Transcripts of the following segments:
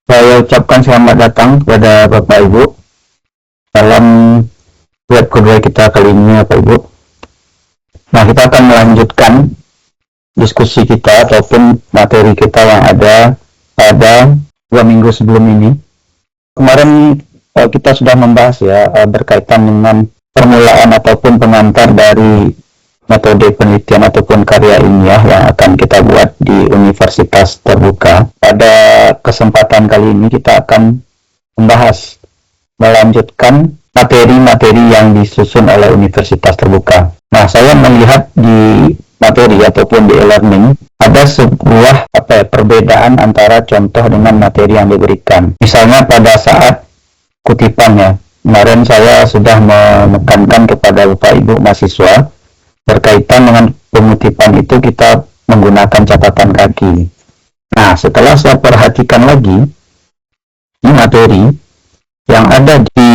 Saya ucapkan selamat datang kepada Bapak Ibu dalam web kedua kita kali ini, Bapak Ibu. Nah, kita akan melanjutkan diskusi kita ataupun materi kita yang ada pada 2 minggu sebelum ini. Kemarin kita sudah membahas berkaitan dengan permulaan ataupun pengantar dari metode penelitian ataupun karya ilmiah yang akan kita buat di Universitas Terbuka. Pada kesempatan kali ini kita akan melanjutkan materi-materi yang disusun oleh Universitas Terbuka. Nah, saya melihat di materi ataupun di e-learning ada sebuah perbedaan antara contoh dengan materi yang diberikan. Misalnya pada saat kutipannya, kemarin saya sudah menekankan kepada Bapak Ibu mahasiswa berkaitan dengan pengutipan itu kita menggunakan catatan kaki. Nah, setelah saya perhatikan lagi ini materi yang ada di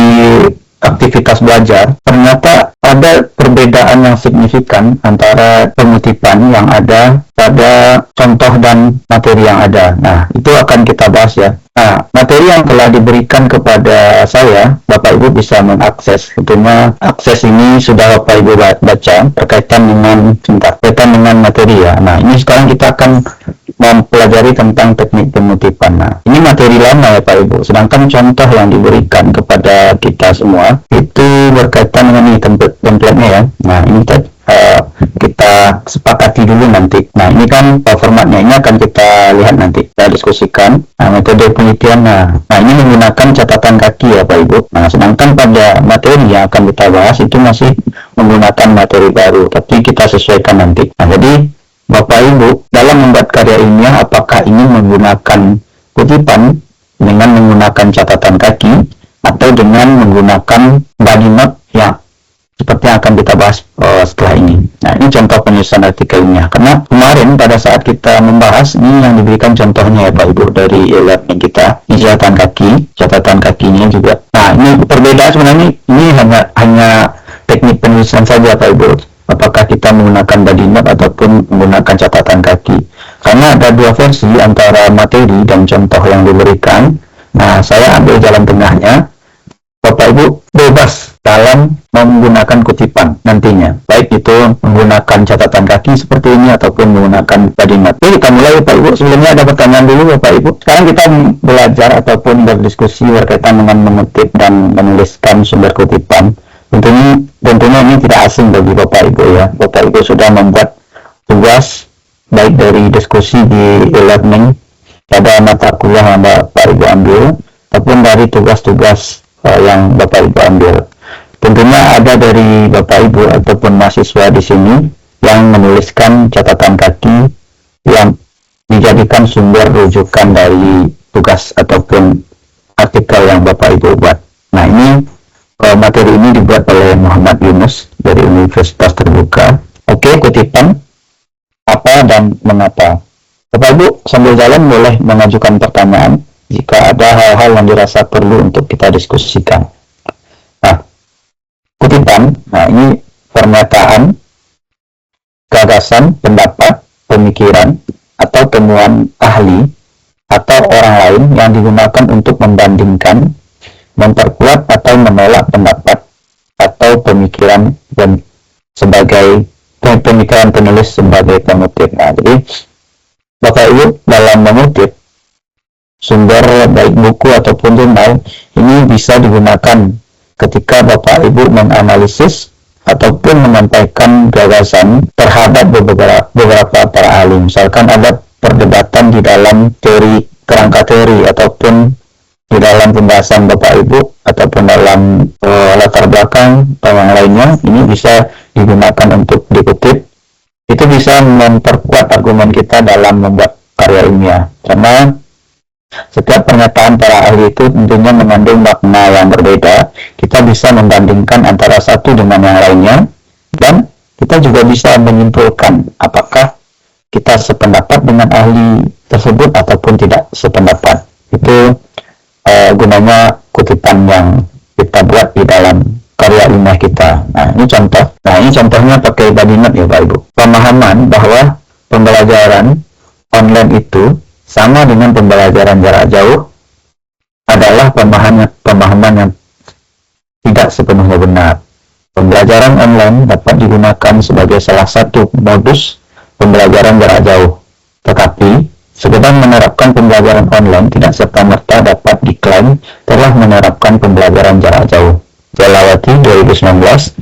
aktivitas belajar, ternyata ada perbedaan yang signifikan antara pengutipan yang ada pada contoh dan materi yang ada. Nah, itu akan kita bahas ya. Nah, materi yang telah diberikan kepada saya, Bapak Ibu bisa mengakses. Tentunya akses ini sudah Bapak Ibu baca berkaitan dengan materi ya. Nah, ini sekarang kita akan mempelajari tentang teknik pengutipan. Nah, ini materi lama ya Pak Ibu. Sedangkan contoh yang diberikan kepada kita semua itu berkaitan dengan ini template-nya ya. Nah, ini kita sepakati dulu nanti. Nah, ini kan formatnya, ini akan kita lihat nanti, kita diskusikan. Nah, metode penelitian. Nah, ini menggunakan catatan kaki ya Pak Ibu. Nah, sedangkan pada materi yang akan kita bahas itu masih menggunakan materi baru, tapi kita sesuaikan nanti. Nah, jadi Bapak Ibu dalam membuat karya ilmiah apakah ingin menggunakan kutipan dengan menggunakan catatan kaki atau dengan menggunakan body note yang seperti yang akan kita bahas setelah ini. Nah, ini contoh penyusunan artikel ilmiah. Karena kemarin pada saat kita membahas ini yang diberikan contohnya ya Pak Ibu dari e-learning kita, ini catatan kakinya juga. Nah, ini perbedaan sebenarnya ini hanya teknik penulisan saja Pak Ibu. Apakah kita menggunakan body note ataupun menggunakan catatan kaki. Karena ada dua versi antara materi dan contoh yang diberikan. Nah, saya ambil jalan tengahnya. Bapak Ibu bebas dalam menggunakan kutipan nantinya. Baik itu menggunakan catatan kaki seperti ini ataupun menggunakan body note. Jadi kita mulai Bapak Ibu. Sebelumnya ada pertanyaan dulu Bapak Ibu. Sekarang kita belajar ataupun berdiskusi berkaitan dengan mengutip dan menuliskan sumber kutipan. Tentunya ini tidak asing bagi Bapak Ibu ya. Bapak Ibu sudah membuat tugas baik dari diskusi di e-learning pada mata kuliah yang Bapak Ibu ambil ataupun dari tugas-tugas yang Bapak Ibu ambil. Tentunya ada dari Bapak Ibu ataupun mahasiswa di sini yang menuliskan catatan kaki yang dijadikan sumber rujukan dari tugas ataupun artikel yang Bapak Ibu buat. Nah, ini materi ini dibuat oleh Muhammad Yunus dari Universitas Terbuka. Oke, kutipan apa dan mengapa. Bapak Ibu sambil jalan boleh mengajukan pertanyaan jika ada hal-hal yang dirasa perlu untuk kita diskusikan. Nah, kutipan, ini pernyataan, gagasan, pendapat, pemikiran, atau temuan ahli atau orang lain yang digunakan untuk membandingkan, memperkuat atau menolak pendapat atau pemikiran dan sebagai pemikiran penulis sebagai pengutip. Nah, jadi Bapak Ibu dalam mengutip sumber baik buku ataupun jurnal ini bisa digunakan ketika Bapak Ibu menganalisis ataupun menyampaikan gagasan terhadap beberapa para ahli. Misalkan ada perdebatan di dalam kerangka teori ataupun di dalam pembahasan Bapak Ibu ataupun dalam latar belakang atau yang lainnya, ini bisa digunakan untuk dikutip. Itu bisa memperkuat argumen kita dalam membuat karya ilmiah, karena setiap pernyataan para ahli itu tentunya mengandung makna yang berbeda. Kita bisa membandingkan antara satu dengan yang lainnya, dan kita juga bisa menyimpulkan apakah kita sependapat dengan ahli tersebut ataupun tidak sependapat. Itu gunanya kutipan yang kita buat di dalam karya ilmiah kita. Nah, ini contoh. Nah, ini contohnya pakai body note ya Pak Ibu. Pemahaman bahwa pembelajaran online itu sama dengan pembelajaran jarak jauh pemahaman yang tidak sepenuhnya benar. Pembelajaran online dapat digunakan sebagai salah satu modus pembelajaran jarak jauh. Tetapi, sekedar menerapkan pembelajaran online tidak serta-merta dapat diklaim telah menerapkan pembelajaran jarak jauh. Jalawati 2019,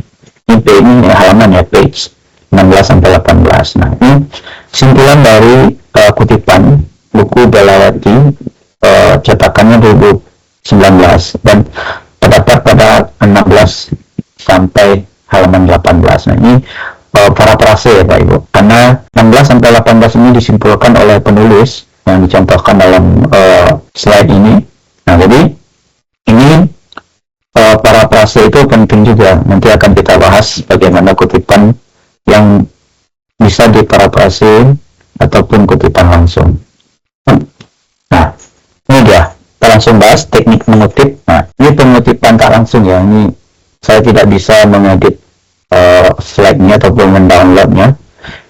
ini halaman ya, page 16-18. Nah, ini simpulan dari kutipan buku Jalawati cetakannya 2019 dan terdapat pada 16 sampai halaman 18. Nah, ini parafrase ya Pak Ibu, karena 16 sampai 18 ini disimpulkan oleh penulis yang dicontohkan dalam slide ini. Nah, jadi ini parafrase itu penting juga. Nanti akan kita bahas bagaimana kutipan yang bisa diparafrase ataupun kutipan langsung. Nah, ini dia, kita langsung bahas teknik mengutip. Nah, ini pengutipan tak langsung ya. Ini saya tidak bisa mengedit slide-nya ataupun mendownloadnya.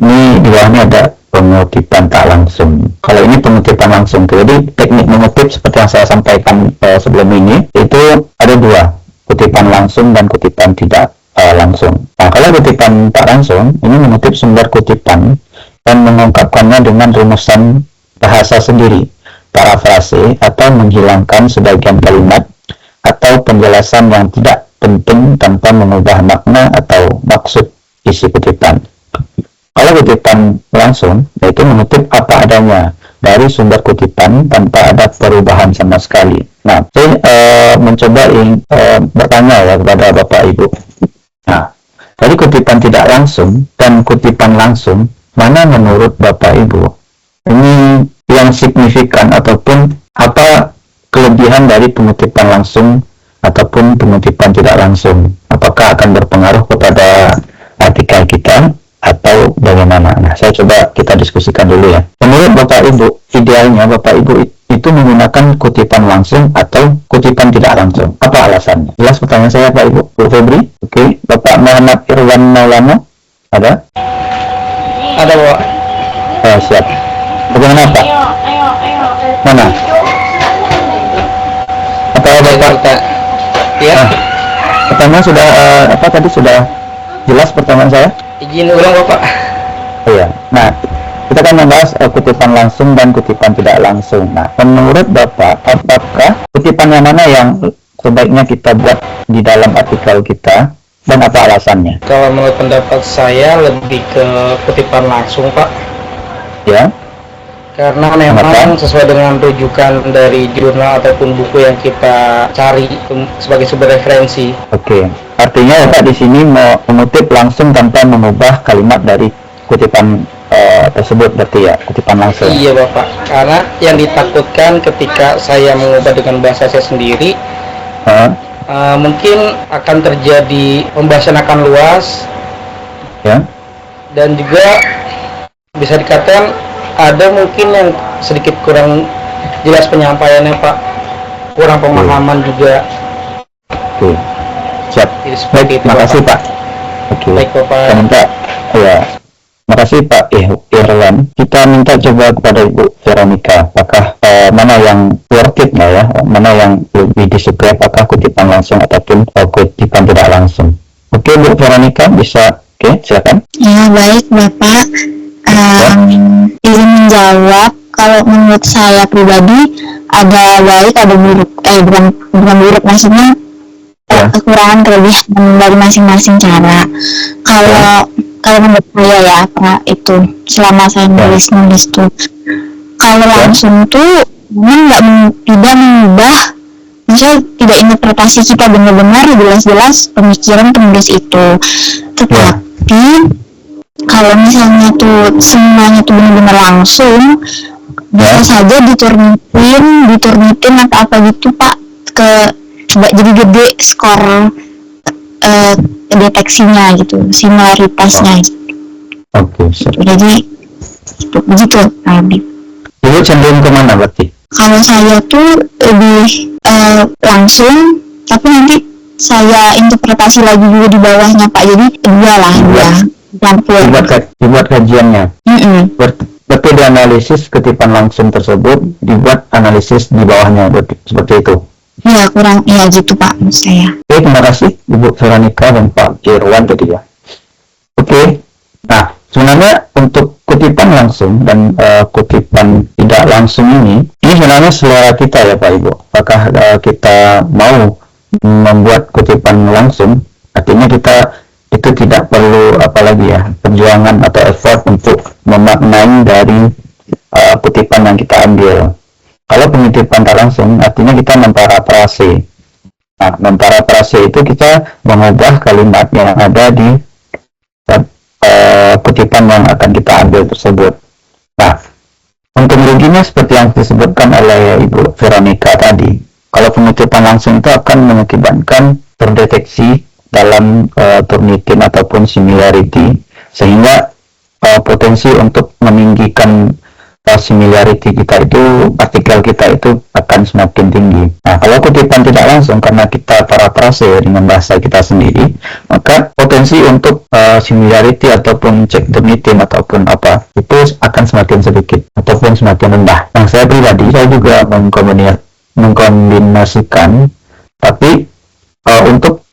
Ini di bawahnya ada pengutipan tak langsung. Kalau ini pengutipan langsung, jadi teknik mengutip seperti yang saya sampaikan sebelum ini, itu ada dua, kutipan langsung dan kutipan tidak langsung. Nah, kalau kutipan tak langsung, ini mengutip sumber kutipan dan mengungkapkannya dengan rumusan bahasa sendiri, parafrase, atau menghilangkan sebagian kalimat atau penjelasan yang tidak penting tanpa mengubah makna atau maksud isi kutipan. Kalau kutipan langsung, yaitu mengutip apa adanya dari sumber kutipan tanpa ada perubahan sama sekali. Nah, saya mencoba bertanya ya kepada Bapak Ibu. Nah, dari kutipan tidak langsung dan kutipan langsung, mana menurut Bapak Ibu ini yang signifikan ataupun apa kelebihan dari pengutipan langsung ataupun pengutipan tidak langsung? Apakah akan berpengaruh kepada artikel kita atau bagaimana? Nah, saya coba kita diskusikan dulu ya. Menurut Bapak Ibu, idealnya Bapak Ibu itu menggunakan kutipan langsung atau kutipan tidak langsung. Apa alasannya? Jelas pertanyaan saya Pak Ibu. Bu Febri? Oke. Bapak Muhammad Irwan Maulana? Ada? Ada, Pak. Siap. Bagaimana Pak? Mana? Apa Bapak? Ya. Pertanyaan sudah apa tadi sudah jelas pertanyaan saya? Izin ulang Bapak. Iya. Nah, kita akan membahas kutipan langsung dan kutipan tidak langsung. Nah, menurut Bapak, apakah kutipan yang mana yang sebaiknya kita buat di dalam artikel kita dan apa alasannya? Kalau menurut pendapat saya lebih ke kutipan langsung, Pak. Ya. Karena memang sesuai dengan rujukan dari jurnal ataupun buku yang kita cari sebagai sumber referensi. Oke. Artinya Bapak di sini mau mengutip langsung tanpa mengubah kalimat dari kutipan tersebut berarti ya, kutipan langsung. Iya Bapak, karena yang ditakutkan ketika saya mengubah dengan bahasa saya sendiri, mungkin akan terjadi pembahasan akan luas, ya, dan juga bisa dikatakan ada mungkin yang sedikit kurang jelas penyampaiannya Pak, kurang pemahaman juga. Oke, siap. Baik, terima kasih Pak. Oke. Baik Bapak. Kita minta, ya. Terima kasih Pak Irwan. Kita minta coba kepada Ibu Veronica, apakah mana yang worth it ya, mana yang lebih disukai, apakah kutipan langsung ataupun kutipan tidak langsung. Oke Bu Veronica, bisa? Oke, silakan. Ya baik Bapak. Izin menjawab. Kalau menurut saya pribadi ada baik ada buruk. Bukan buruk, maksudnya kekurangan kelebihan dari masing-masing cara. Kalau menurut saya ya, itu selama saya nulis tuh, kalau langsung tuh memang tidak mengubah, maksudnya tidak interpretasi kita benar-benar jelas-jelas pemikiran penulis itu. Tetapi kalau misalnya tuh semuanya tuh benar-benar langsung, bisa saja diturnitin atau apa gitu Pak, jadi gede skor deteksinya gitu, similaritasnya gitu. Oke. Jadi begitu tadi. Ibu cenderung kemana berarti? Kalau saya tuh lebih langsung, tapi nanti saya interpretasi lagi juga di bawahnya Pak. Jadi dibuat kajiannya. Berarti dianalisis ketipan langsung tersebut, dibuat analisis di bawahnya, seperti itu. Ya kurang, ya gitu Pak maksud saya. Oke, terima kasih Ibu Veronica dan Pak Irwan tadi ya. Oke, nah sebenarnya untuk kutipan langsung dan kutipan tidak langsung ini sebenarnya selera kita ya Pak Ibu. Apakah kita mau membuat kutipan langsung, artinya kita itu tidak perlu apalagi ya perjuangan atau effort untuk memaknai dari kutipan yang kita ambil. Kalau pengutipan tak langsung, artinya kita memparafrase. Nah, memparafrase itu kita mengubah kalimat yang ada di kutipan yang akan kita ambil tersebut. Nah, untung ruginya seperti yang disebutkan oleh Ibu Veronica tadi, kalau pengutipan langsung itu akan mengakibatkan terdeteksi dalam Turnitin ataupun similarity, sehingga potensi untuk meninggikan similarity kita itu, partikel kita itu akan semakin tinggi. Nah, kalau kutipan tidak langsung karena kita parafrase dengan bahasa kita sendiri, maka potensi untuk similarity ataupun cek Turnitin ataupun apa itu akan semakin sedikit ataupun semakin rendah. Nah, saya pribadi saya juga mengkombinasikan, tapi untuk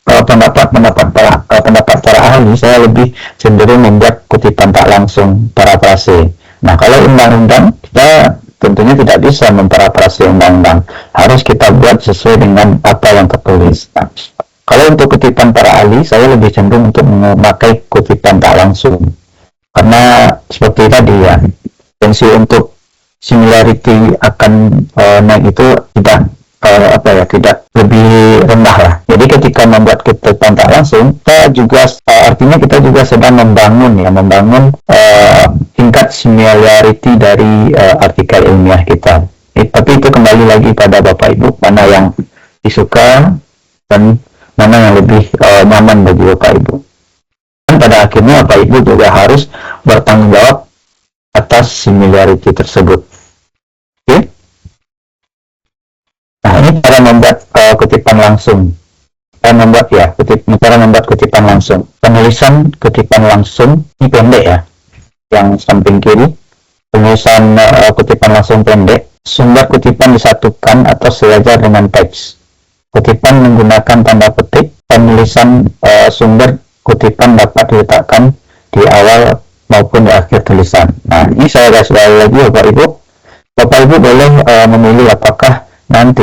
pendapat para ahli, saya lebih cenderung membuat kutipan tak langsung parafrase. Nah, kalau undang-undang kita tentunya tidak bisa memparafrase undang-undang, harus kita buat sesuai dengan apa yang tertulis. Nah, kalau untuk kutipan para ahli, saya lebih cenderung untuk memakai kutipan tak langsung, karena seperti tadi ya, potensi untuk similarity akan naik itu tidak lebih rendah lah. Jadi ketika membuat kutipan tak langsung, kita juga artinya kita juga sedang membangun tingkat similarity dari artikel ilmiah kita. Tapi itu kembali lagi pada Bapak Ibu, mana yang disuka dan mana yang lebih nyaman bagi Bapak Ibu. Dan pada akhirnya Bapak Ibu juga harus bertanggung jawab atas similarity tersebut. Oke? Nah, ini cara membuat kutipan langsung. Cara membuat kutipan langsung. Penulisan kutipan langsung ini pendek ya, yang samping kiri. Penulisan kutipan langsung pendek. Sumber kutipan disatukan atau sejajar dengan teks. Kutipan menggunakan tanda petik. Penulisan sumber kutipan dapat diletakkan di awal maupun di akhir tulisan. Nah, ini saya garis bawahi lagi Bapak Ibu. Bapak Ibu boleh memilih apakah nanti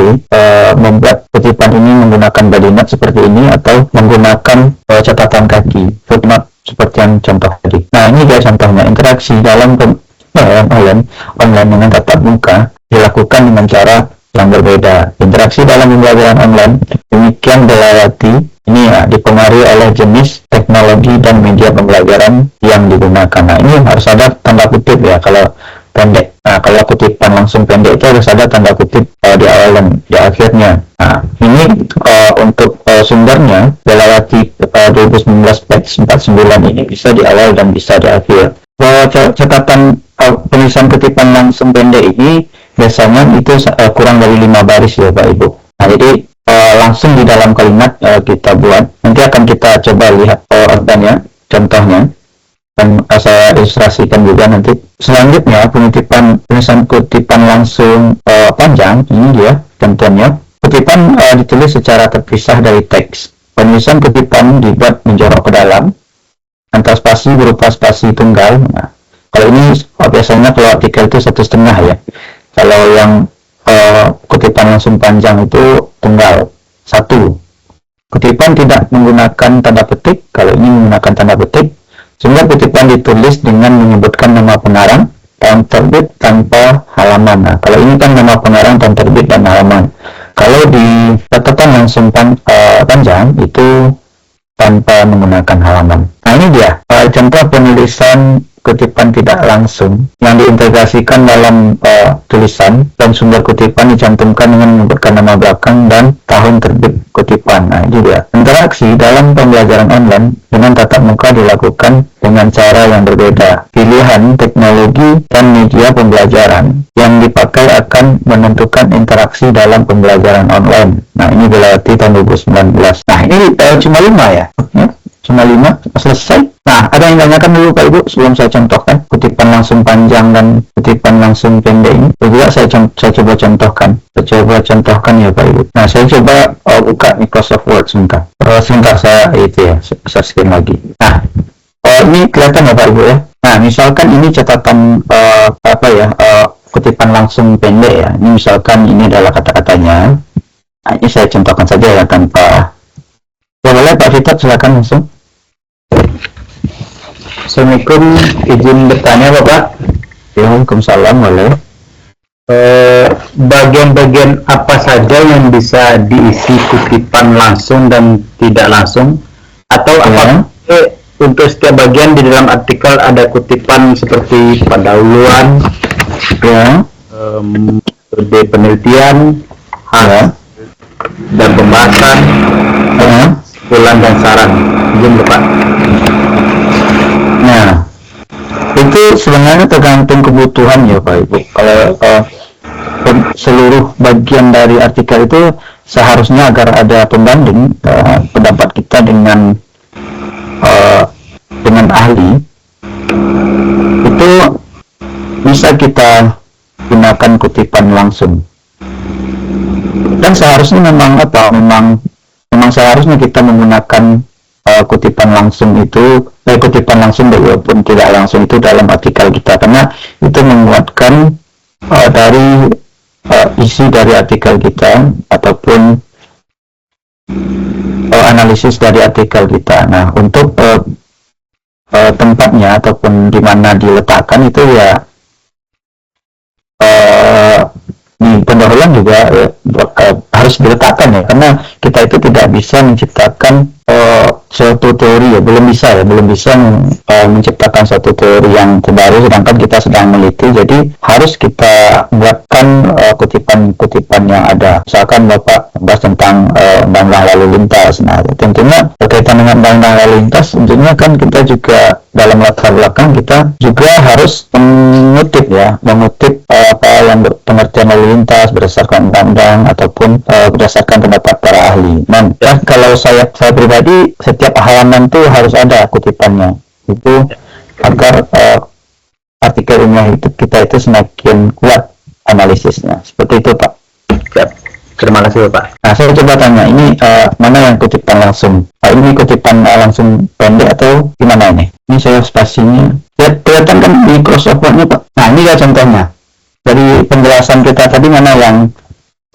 membuat kutipan ini menggunakan body note seperti ini atau menggunakan catatan kaki, footnote seperti yang contoh tadi. Nah, ini dia contohnya. Interaksi dalam online dengan tatap muka dilakukan dengan cara yang berbeda. Interaksi dalam pembelajaran online demikian dilewati ini ya, dipengaruhi oleh jenis teknologi dan media pembelajaran yang digunakan. Nah, ini harus ada tanda kutip ya kalau pendek. Nah, kalau kutipan langsung pendek itu harus ada tanda kutip di awal dan di akhirnya. Nah, ini untuk sumbernya Delawati 2019 batch 49 ini bisa di awal dan bisa di akhir. Catatan penulisan kutipan langsung pendek ini biasanya itu kurang dari 5 baris ya Pak Ibu. Nah, jadi langsung di dalam kalimat kita buat. Nanti akan kita coba lihat organnya, contohnya. Dan saya ilustrasikan juga nanti. Selanjutnya penulisan kutipan langsung panjang, ini dia contohnya. Kutipan ditulis secara terpisah dari teks. Penulisan kutipan dibuat menjorok ke dalam, antar spasi berupa spasi tunggal. Nah, kalau ini biasanya kalau artikel itu 1,5 ya. Kalau yang kutipan langsung panjang itu tunggal 1. Kutipan tidak menggunakan tanda petik. Kalau ini menggunakan tanda petik. Sumber kutipan ditulis dengan menyebutkan nama pengarang, tahun terbit tanpa halaman. Nah, kalau ini kan nama pengarang, tahun terbit dan halaman. Kalau di catatan langsung panjang itu tanpa menggunakan halaman. Nah, ini dia contoh penulisan kutipan tidak langsung yang diintegrasikan dalam tulisan, dan sumber kutipan dicantumkan dengan menyebutkan nama belakang dan tahun terbit kutipan. Nah, ini dia. Interaksi dalam pembelajaran online dengan tatap muka dilakukan dengan cara yang berbeda. Pilihan teknologi dan media pembelajaran yang dipakai akan menentukan interaksi dalam pembelajaran online. Nah, ini Delawati tahun 2019. Nah, ini cuma 5 ya. Cuma 5 selesai. Nah, ada yang tanyakan dulu Pak Ibu sebelum saya contohkan kutipan langsung panjang dan kutipan langsung pendek ini. Juga saya coba contohkan. Saya coba contohkan ya Pak Ibu. Nah, saya coba buka Microsoft Word sebentar. Sebentar saya itu ya, share screen lagi. Nah, ini kelihatan ya Pak Ibu ya. Nah, misalkan ini catatan kutipan langsung pendek ya. Ini misalkan ini adalah kata-katanya. Nah, ini saya contohkan saja ya tanpa. Boleh Pak Fitat, silakan langsung. Assalamualaikum, izin bertanya Bapak. Waalaikumsalam, boleh. Bagian-bagian apa saja yang bisa diisi kutipan langsung dan tidak langsung? Atau apa untuk setiap bagian di dalam artikel ada kutipan seperti pendahuluan, metode penelitian, dan pembahasan, kesimpulan dan saran. Izin Bapak. Nah, itu sebenarnya tergantung kebutuhan ya Pak Ibu. Kalau seluruh bagian dari artikel itu seharusnya agar ada pembanding pendapat kita dengan ahli, itu bisa kita gunakan kutipan langsung. Dan seharusnya memang seharusnya kita menggunakan kutipan langsung itu, kutipan langsung walaupun tidak langsung itu dalam artikel kita, karena itu menguatkan dari isi dari artikel kita ataupun analisis dari artikel kita. Nah, untuk tempatnya ataupun di mana diletakkan itu ya di pendahuluan juga harus diletakkan ya, karena kita itu tidak bisa menciptakan suatu teori ya, belum bisa menciptakan suatu teori yang terbaru sedangkan kita sedang meneliti. Jadi harus kita buatkan kutipan-kutipan yang ada. Misalkan Bapak bahas tentang undang-undang lalu lintas. Nah, tentunya berkaitan dengan undang-undang lalu lintas, tentunya kan kita juga dalam latar belakang kita juga harus mengutip apa yang pengertian lalu lintas berdasarkan undang-undang ataupun berdasarkan pendapat para ahli. Dan kalau saya pribadi, setiap halaman itu harus ada kutipannya, itu agar artikel ilmiah kita itu semakin kuat analisisnya. Seperti itu Pak. Terima kasih Pak. Nah, saya coba tanya, ini mana yang kutipan langsung? Ini kutipan langsung pendek atau gimana ini? Ini saya spasinya. Kelihatan kan di Microsoft Word-nya Pak. Nah, ini ya contohnya. Dari penjelasan kita tadi mana yang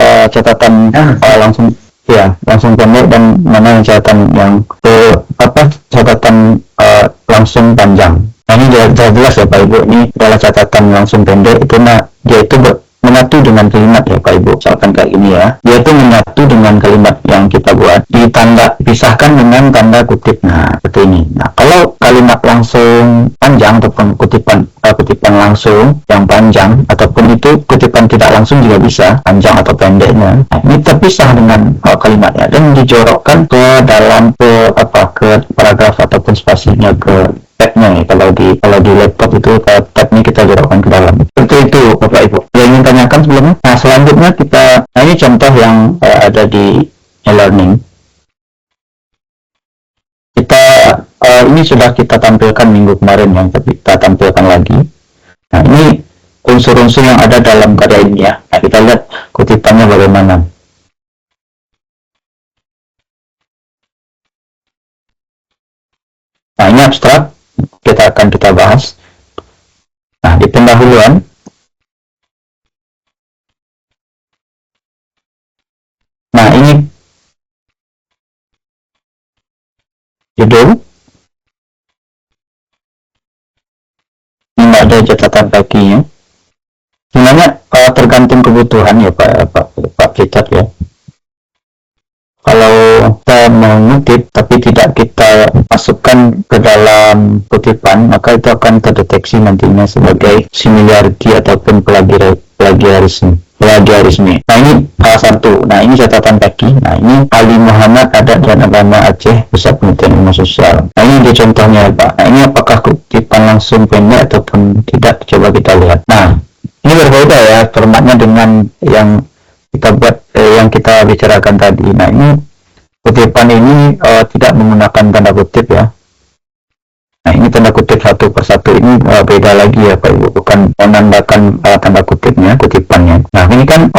catatan langsung pendek dan mana yang catatan yang catatan langsung panjang. Nah, ini jelas ya Pak Ibu. Ini adalah catatan langsung pendek itu. Nah, dia itu menyatu dengan kalimat ya Pak Ibu, misalkan kayak gini ya, dia itu menyatu dengan kalimat yang kita buat, ditanda pisahkan dengan tanda kutip. Nah, seperti ini. Nah, kalau kalimat langsung panjang ataupun kutipan langsung yang panjang ataupun itu kutipan tidak langsung juga bisa panjang atau pendeknya. Nah, ini terpisah dengan kalimatnya dan dijorokkan ke dalam ke paragraf ataupun spasinya ke tabnya ya. Kalau di laptop itu tabnya kita jorokkan ke dalam. Seperti itu Bapak Ibu. Yang ingin tanyakan sebelumnya. Nah, selanjutnya ini contoh yang ada di e-learning. Ini sudah kita tampilkan minggu kemarin, yang kita tampilkan lagi. Nah, ini unsur-unsur yang ada dalam karya ilmiah. Nah, kita lihat kutipannya bagaimana. Nah, ini abstrak, kita bahas. Nah, di pendahuluan, nah ini judul, ini ada catatan kakinya. Sebenarnya tergantung kebutuhan ya Pak Richard ya. Kalau kita mengutip tapi tidak kita masukkan ke dalam kutipan, maka itu akan terdeteksi nantinya sebagai similarity ataupun plagiarisme. Nah, ini salah satu. Nah, ini catatan kaki. Nah, ini Ali Muhammad Adat dan Agama Aceh, Pusat Penelitian Ilmu Sosial. Nah, ini dia contohnya Pak. Nah, ini apakah kutipan langsung pendek ataupun tidak? Coba kita lihat. Nah, ini berbeda ya formatnya dengan yang kita buat, yang kita bicarakan tadi. Nah, ini kutipan ini tidak menggunakan tanda kutip ya. Nah, kutip satu persatu ini beda lagi ya Pak Ibu, bukan menandakan tanda kutipnya, kutipannya. Nah ini kan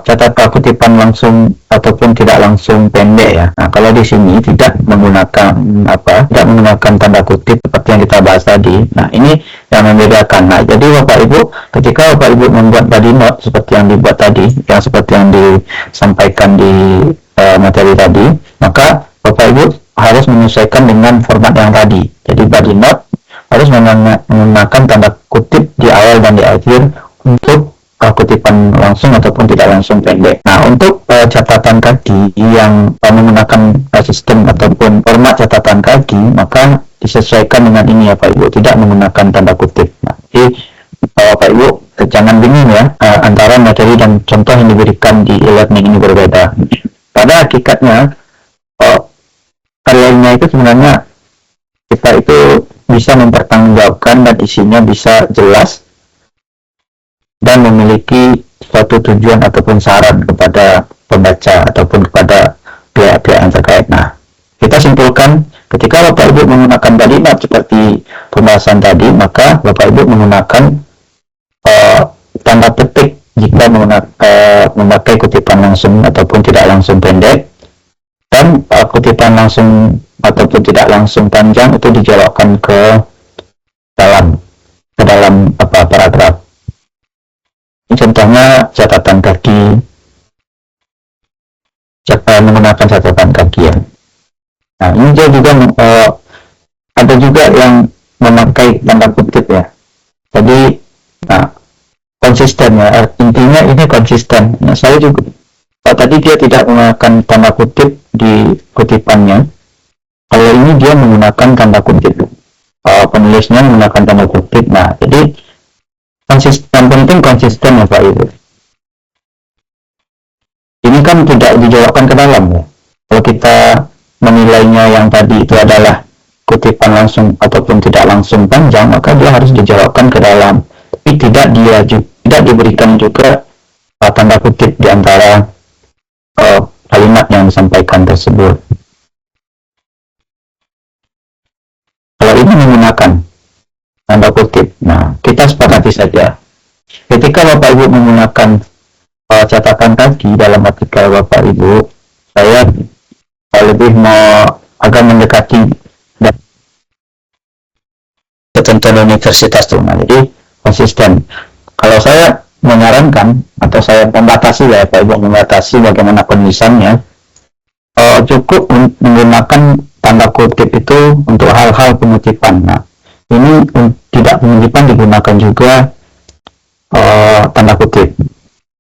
catatan kutipan langsung ataupun tidak langsung pendek ya. Nah kalau di sini tidak menggunakan tidak menggunakan tanda kutip seperti yang kita bahas tadi. Nah ini yang membedakan. Nah jadi Bapak Ibu, ketika Bapak Ibu membuat body note seperti yang dibuat tadi, yang seperti yang disampaikan di materi tadi, maka Bapak Ibu harus menyesuaikan dengan format yang tadi. Jadi body note harus menggunakan tanda kutip di awal dan di akhir untuk kutipan langsung ataupun tidak langsung pendek. Nah untuk catatan kaki yang menggunakan sistem ataupun format catatan kaki, maka disesuaikan dengan ini ya Pak Ibu, tidak menggunakan tanda kutip. Nah, jadi Pak Ibu jangan bingung ya, antara materi dan contoh yang diberikan di e-learning ini berbeda. Pada hakikatnya lainnya itu sebenarnya kita itu bisa mempertanggungjawabkan dan isinya bisa jelas dan memiliki suatu tujuan ataupun saran kepada pembaca ataupun kepada pihak-pihak yang terkait. Nah, kita simpulkan ketika Bapak Ibu menggunakan body note seperti pembahasan tadi, maka Bapak Ibu menggunakan tanda petik jika memakai kutipan langsung ataupun tidak langsung pendek, dan kutipan langsung ataupun tidak langsung panjang itu dijarakkan ke dalam paragraf. Ini contohnya catatan kaki, menggunakan catatan kaki ya. Nah ini dia juga ada juga yang memakai tanda kutip ya. Jadi konsisten ya, intinya ini konsisten. Nah saya juga tadi dia tidak menggunakan tanda kutip di kutipannya. Kalau ini dia menggunakan tanda kutip, penulisnya menggunakan tanda kutip. Nah, jadi konsisten, penting konsisten ya Pak Ibu. Ini kan tidak dijawabkan ke dalam ya. Kalau kita menilainya yang tadi itu adalah kutipan langsung ataupun tidak langsung panjang, maka dia harus dijawabkan ke dalam. Tapi tidak diberikan juga tanda kutip di antara kalimat yang disampaikan tersebut. Kalau ini menggunakan tanda kutip, nah kita sepakati saja. Ketika Bapak Ibu menggunakan catatan kaki dalam artikel Bapak Ibu, saya lebih agak mendekati ketentuan universitas tuh. Nah, jadi konsisten. Kalau saya menyarankan atau saya membatasi ya Pak Ibu, membatasi bagaimana penulisannya, cukup menggunakan tanda kutip itu untuk hal-hal pengutipan. Nah ini tidak pengutipan digunakan juga tanda kutip,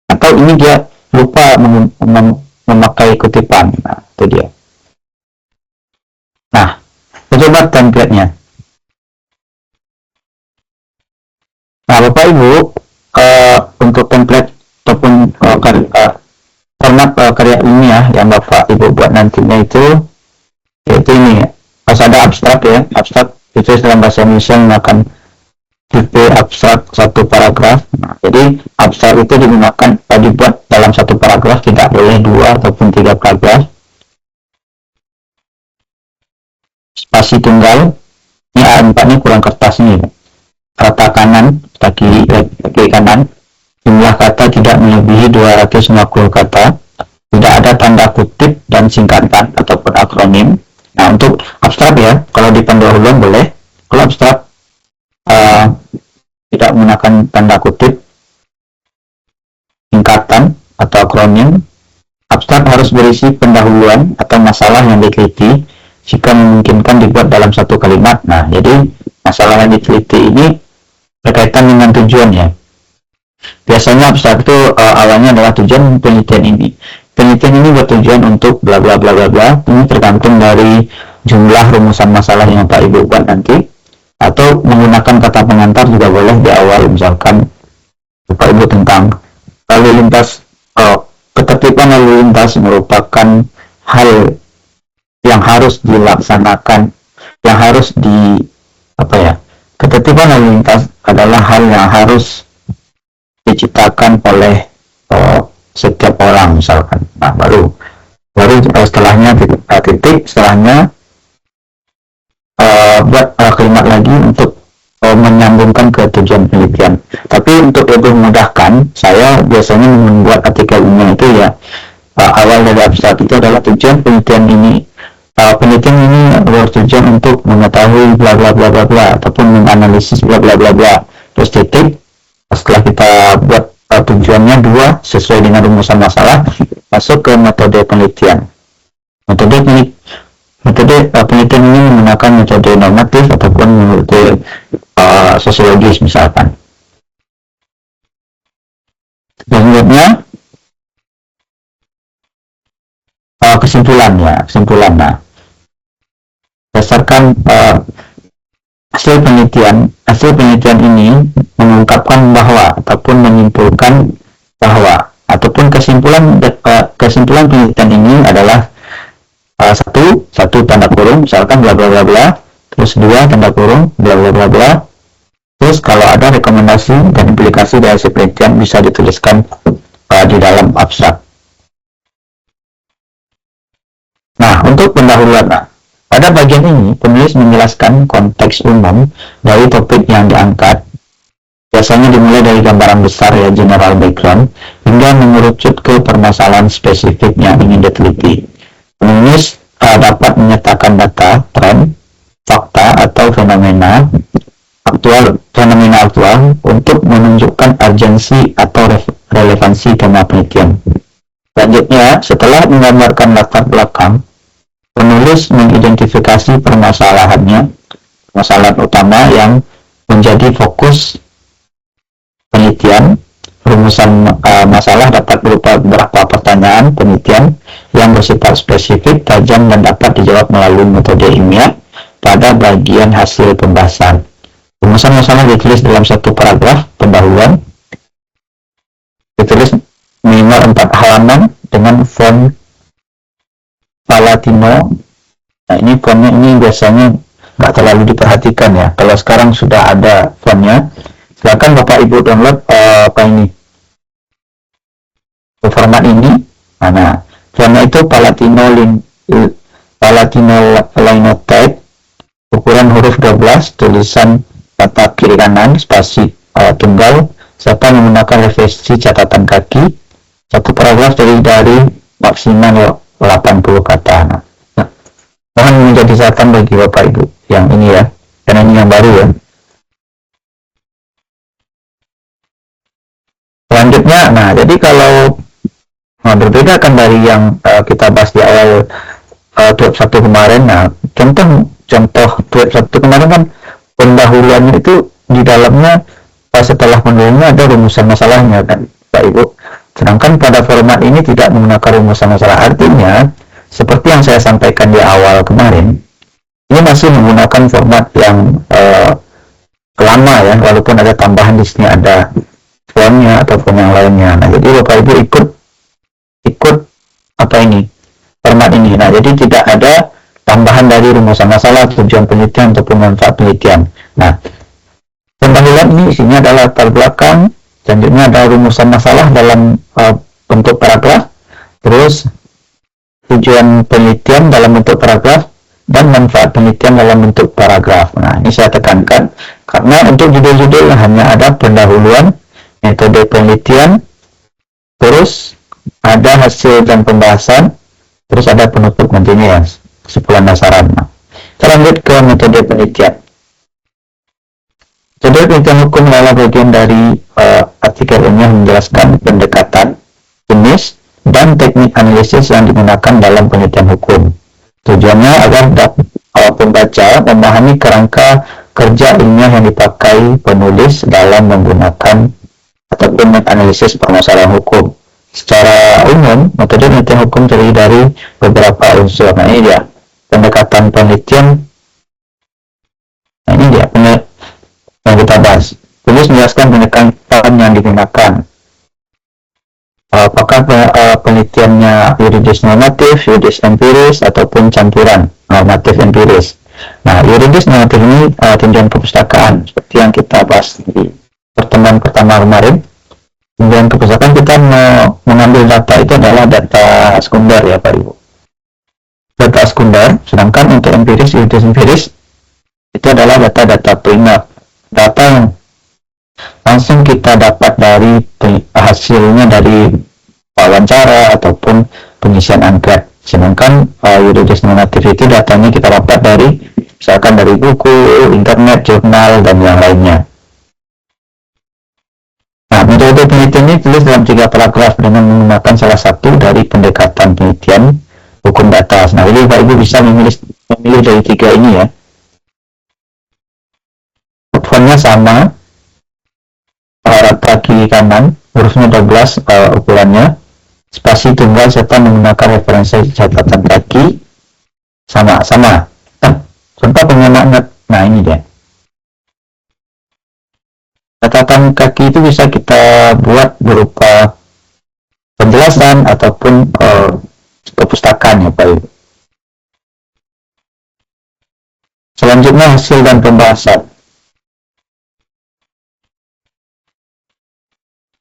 atau ini dia lupa memakai kutipan. Nah itu dia. Nah coba template-nya. Nah Bapak Ibu, untuk template ataupun format karya ilmiah yang Bapak Ibu buat nantinya itu yaitu ini, harus ada abstrak ya. Abstrak itu dalam bahasa Indonesia menggunakan tipe abstrak satu paragraf. Nah, jadi abstrak itu digunakan dibuat dalam satu paragraf, tidak boleh 2 ataupun 3 paragraf. Spasi tunggal, ini A4 ini kurang kertas nih. Rata kanan, kaki kanan, jumlah kata tidak melebihi 250 kata, tidak ada tanda kutip dan singkatan ataupun akronim. Nah untuk abstrak ya, kalau di pendahuluan boleh. Kalau abstrak tidak menggunakan tanda kutip, singkatan atau akronim. Abstrak harus berisi pendahuluan atau masalah yang diteliti jika memungkinkan dibuat dalam satu kalimat. Nah jadi masalah yang diteliti ini berkaitan dengan tujuan ya. Biasanya abstrak itu awalnya adalah tujuan penelitian ini. Penelitian ini bertujuan untuk bla bla bla bla bla. Ini tergantung dari jumlah rumusan masalah yang Pak Ibu buat nanti. Atau menggunakan kata pengantar juga boleh di awal, misalkan Bapak Ibu tentang lalu lintas, ketertiban lalu lintas merupakan hal yang harus dilaksanakan, yang harus ketertiban lalu lintas adalah hal yang harus diciptakan oleh setiap orang misalkan. Nah baru setelahnya titik, setelahnya buat kalimat lagi untuk menyambungkan ke tujuan penelitian. Tapi untuk lebih memudahkan, saya biasanya membuat artikel ini itu ya, awal dari abstrak itu adalah tujuan penelitian ini. Penelitian ini bertujuan untuk mengetahui bla bla bla bla bla ataupun menganalisis bla bla bla bla. Terus titik. Setelah kita buat tujuannya 2 sesuai dengan rumusan masalah, masuk ke metode penelitian. Metode penelitian ini menggunakan metode normatif ataupun metode sosiologis misalkan. Selanjutnya kesimpulan. Nah, berdasarkan hasil penelitian ini mengungkapkan bahwa ataupun menyimpulkan bahwa ataupun kesimpulan penelitian ini adalah satu tanda kurung misalkan bla bla bla bla, terus 2 tanda kurung bla bla bla bla, terus kalau ada rekomendasi dan implikasi dari hasil penelitian bisa dituliskan di dalam abstrak. Nah, untuk pendahuluan, pada bagian ini penulis menjelaskan konteks umum dari topik yang diangkat. Biasanya dimulai dari gambaran besar ya, general background, hingga mengerucut ke permasalahan spesifik yang ingin diteliti. Penulis dapat menyertakan data, tren, fakta atau fenomena aktual untuk menunjukkan urgensi atau relevansi tema penelitian. Selanjutnya, setelah menggambarkan latar belakang, penulis mengidentifikasi permasalahan utama yang menjadi fokus penelitian. Rumusan masalah dapat berupa beberapa pertanyaan penelitian yang bersifat spesifik, tajam, dan dapat dijawab melalui metode ilmiah pada bagian hasil pembahasan. Rumusan masalah ditulis dalam satu paragraf pendahuluan, ditulis minimal 4 halaman dengan font Palatino. Nah, ini fontnya ini biasanya nggak terlalu diperhatikan ya. Kalau sekarang sudah ada fontnya, silakan Bapak Ibu download format ini. Nah, fontnya itu Palatino Linotype, ukuran huruf 12, tulisan kata kiri kanan, spasi tunggal, serta menggunakan revisi catatan kaki. Satu paragraf dari maksimal 80 kata. Nah, mohon menjadi catatan bagi Bapak Ibu yang ini ya, karena ini yang baru ya. Selanjutnya, nah jadi kalau berbeda kan dari yang kita bahas di awal tweet 1 kemarin. Nah, contoh tweet 1 kemarin kan pendahuluannya itu di dalamnya setelah pendahuluannya ada rumusan masalahnya kan Bapak Ibu. Sedangkan pada format ini tidak menggunakan rumusan masalah. Artinya, seperti yang saya sampaikan di awal kemarin, ini masih menggunakan format yang lama ya, walaupun ada tambahan di sini ada fontnya ataupun yang lainnya. Nah, jadi Bapak Ibu ikut format ini. Nah, jadi tidak ada tambahan dari rumusan masalah, tujuan penelitian ataupun manfaat penelitian. Nah, pendahuluan ini isinya adalah latar belakang. Selanjutnya ada rumusan masalah dalam bentuk paragraf, terus tujuan penelitian dalam bentuk paragraf, dan manfaat penelitian dalam bentuk paragraf. Nah, ini saya tekankan karena untuk judul-judul hanya ada pendahuluan, metode penelitian, terus ada hasil dan pembahasan, terus ada penutup nantinya ya, kesimpulan dasaran. Nah, kita lanjut ke metode penelitian. Metode penelitian hukum adalah bagian dari artikel ilmiah menjelaskan pendekatan, jenis, dan teknik analisis yang digunakan dalam penelitian hukum. Tujuannya agar pembaca memahami kerangka kerja ilmiah yang dipakai penulis dalam menggunakan ataupun menganalisis permasalahan hukum. Secara umum, metode penelitian hukum terdiri dari beberapa unsur. Nah, ini dia pendekatan penelitian. Nah, ini dia yang kita bahas. Tulis menjelaskan pendekatan yang digunakan. Apakah penelitiannya yuridis normatif, yuridis empiris, ataupun campuran normatif empiris. Nah, yuridis normatif ini tinjauan perpustakaan seperti yang kita bahas di pertemuan pertama kemarin. Tinjauan perpustakaan kita mengambil data itu adalah data sekunder ya Pak Ibu. Data sekunder, sedangkan untuk empiris, yuridis empiris Itu adalah data-data primer, data yang langsung kita dapat dari hasilnya dari wawancara ataupun pengisian angket. Sedangkan juridis normatif itu datanya kita dapat dari misalkan dari buku, internet, jurnal, dan yang lainnya. Nah, metode penelitian ini tulis dalam 3 paragraf dengan menggunakan salah satu dari pendekatan penelitian hukum data. Nah, jadi Bapak Ibu bisa memilih dari 3 ini ya. Fontnya sama, rata kiri kanan, hurufnya 12 ukurannya, spasi tunggal serta menggunakan referensi catatan kaki sama. Contoh penyamaan. Nah, ini dia. Catatan kaki itu bisa kita buat berupa penjelasan ataupun perpustakaan ya Pak Ibu. Selanjutnya hasil dan pembahasan.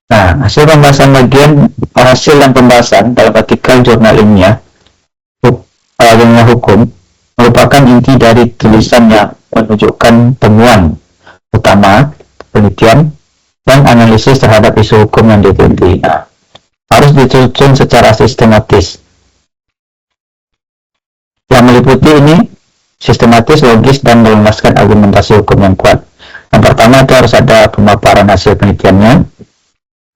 Nah, hasil pembahasan bagian hasil dan pembahasan dalam artikel jurnal ilmiah hukum merupakan inti dari tulisan yang menunjukkan temuan utama penelitian dan analisis terhadap isu hukum yang diteliti. Nah, harus disusun secara sistematis. Yang meliputi ini sistematis, logis, dan meluaskan argumentasi hukum yang kuat. Yang pertama itu harus ada pemaparan hasil penelitiannya.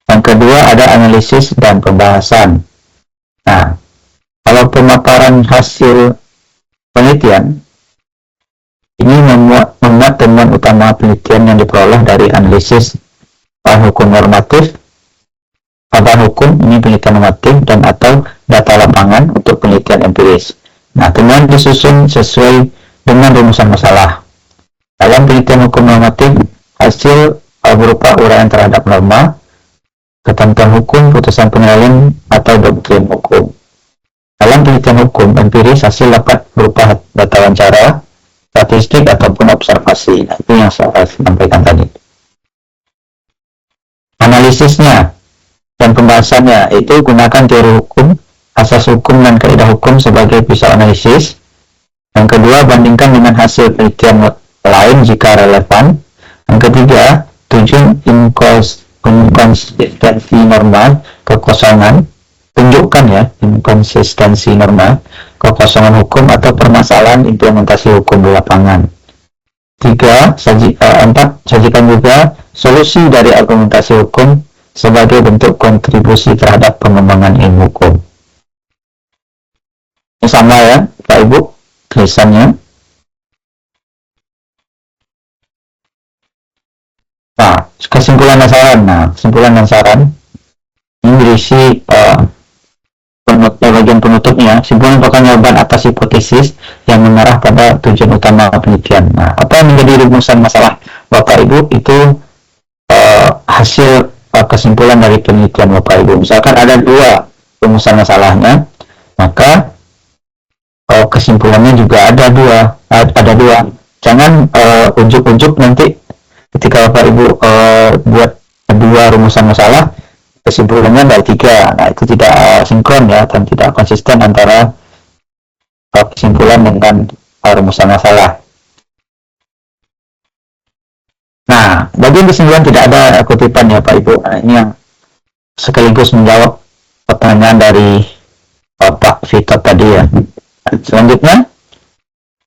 Yang kedua ada analisis dan pembahasan. Nah, kalau pemaparan hasil penelitian ini memuat temuan utama penelitian yang diperoleh dari analisis bahan hukum normatif, bahan hukum ini penelitian normatif dan atau data lapangan untuk penelitian empiris. Nah, temuan disusun sesuai dengan rumusan masalah. Dalam penelitian hukum normatif, hasil berupa uraian terhadap norma, ketentuan hukum, putusan pengadilan atau doktrin hukum. Dalam penelitian hukum empiris, hasil dapat berupa data wawancara, statistik ataupun observasi. Nah, itu yang saya sampaikan tadi. Analisisnya dan pembahasannya itu gunakan teori hukum, asas hukum dan kaidah hukum sebagai pisau analisis. Yang kedua, bandingkan dengan hasil penelitian lain jika relevan. Yang ketiga, tunjuk inkonsistensi norma, kekosongan, tunjukkan ya inkonsistensi norma, kekosongan hukum atau permasalahan implementasi hukum di lapangan. 4. Sajikan juga solusi dari argumentasi hukum sebagai bentuk kontribusi terhadap pengembangan ilmu hukum. Ini sama ya Pak Ibu tulisannya. Nah, kesimpulan dan saran. Nah, kesimpulan dan saran ini berisi bagian penutupnya. Kesimpulan merupakan jawaban atas hipotesis yang mengarah pada tujuan utama penelitian. Nah, apa yang menjadi rumusan masalah Bapak Ibu itu hasil kesimpulan dari penelitian Bapak Ibu. Misalkan ada 2 rumusan masalahnya, maka kesimpulannya juga ada dua. Jangan ujuk-ujuk nanti ketika Bapak Ibu buat 2 rumusan masalah, kesimpulannya dari 3. Nah, itu tidak sinkron ya, dan tidak konsisten antara kesimpulan dengan rumusan masalah. Nah, bagian kesimpulan tidak ada kutipan ya Pak Ibu. Nah, ini yang sekaligus menjawab pertanyaan dari Pak Vito tadi ya. Selanjutnya,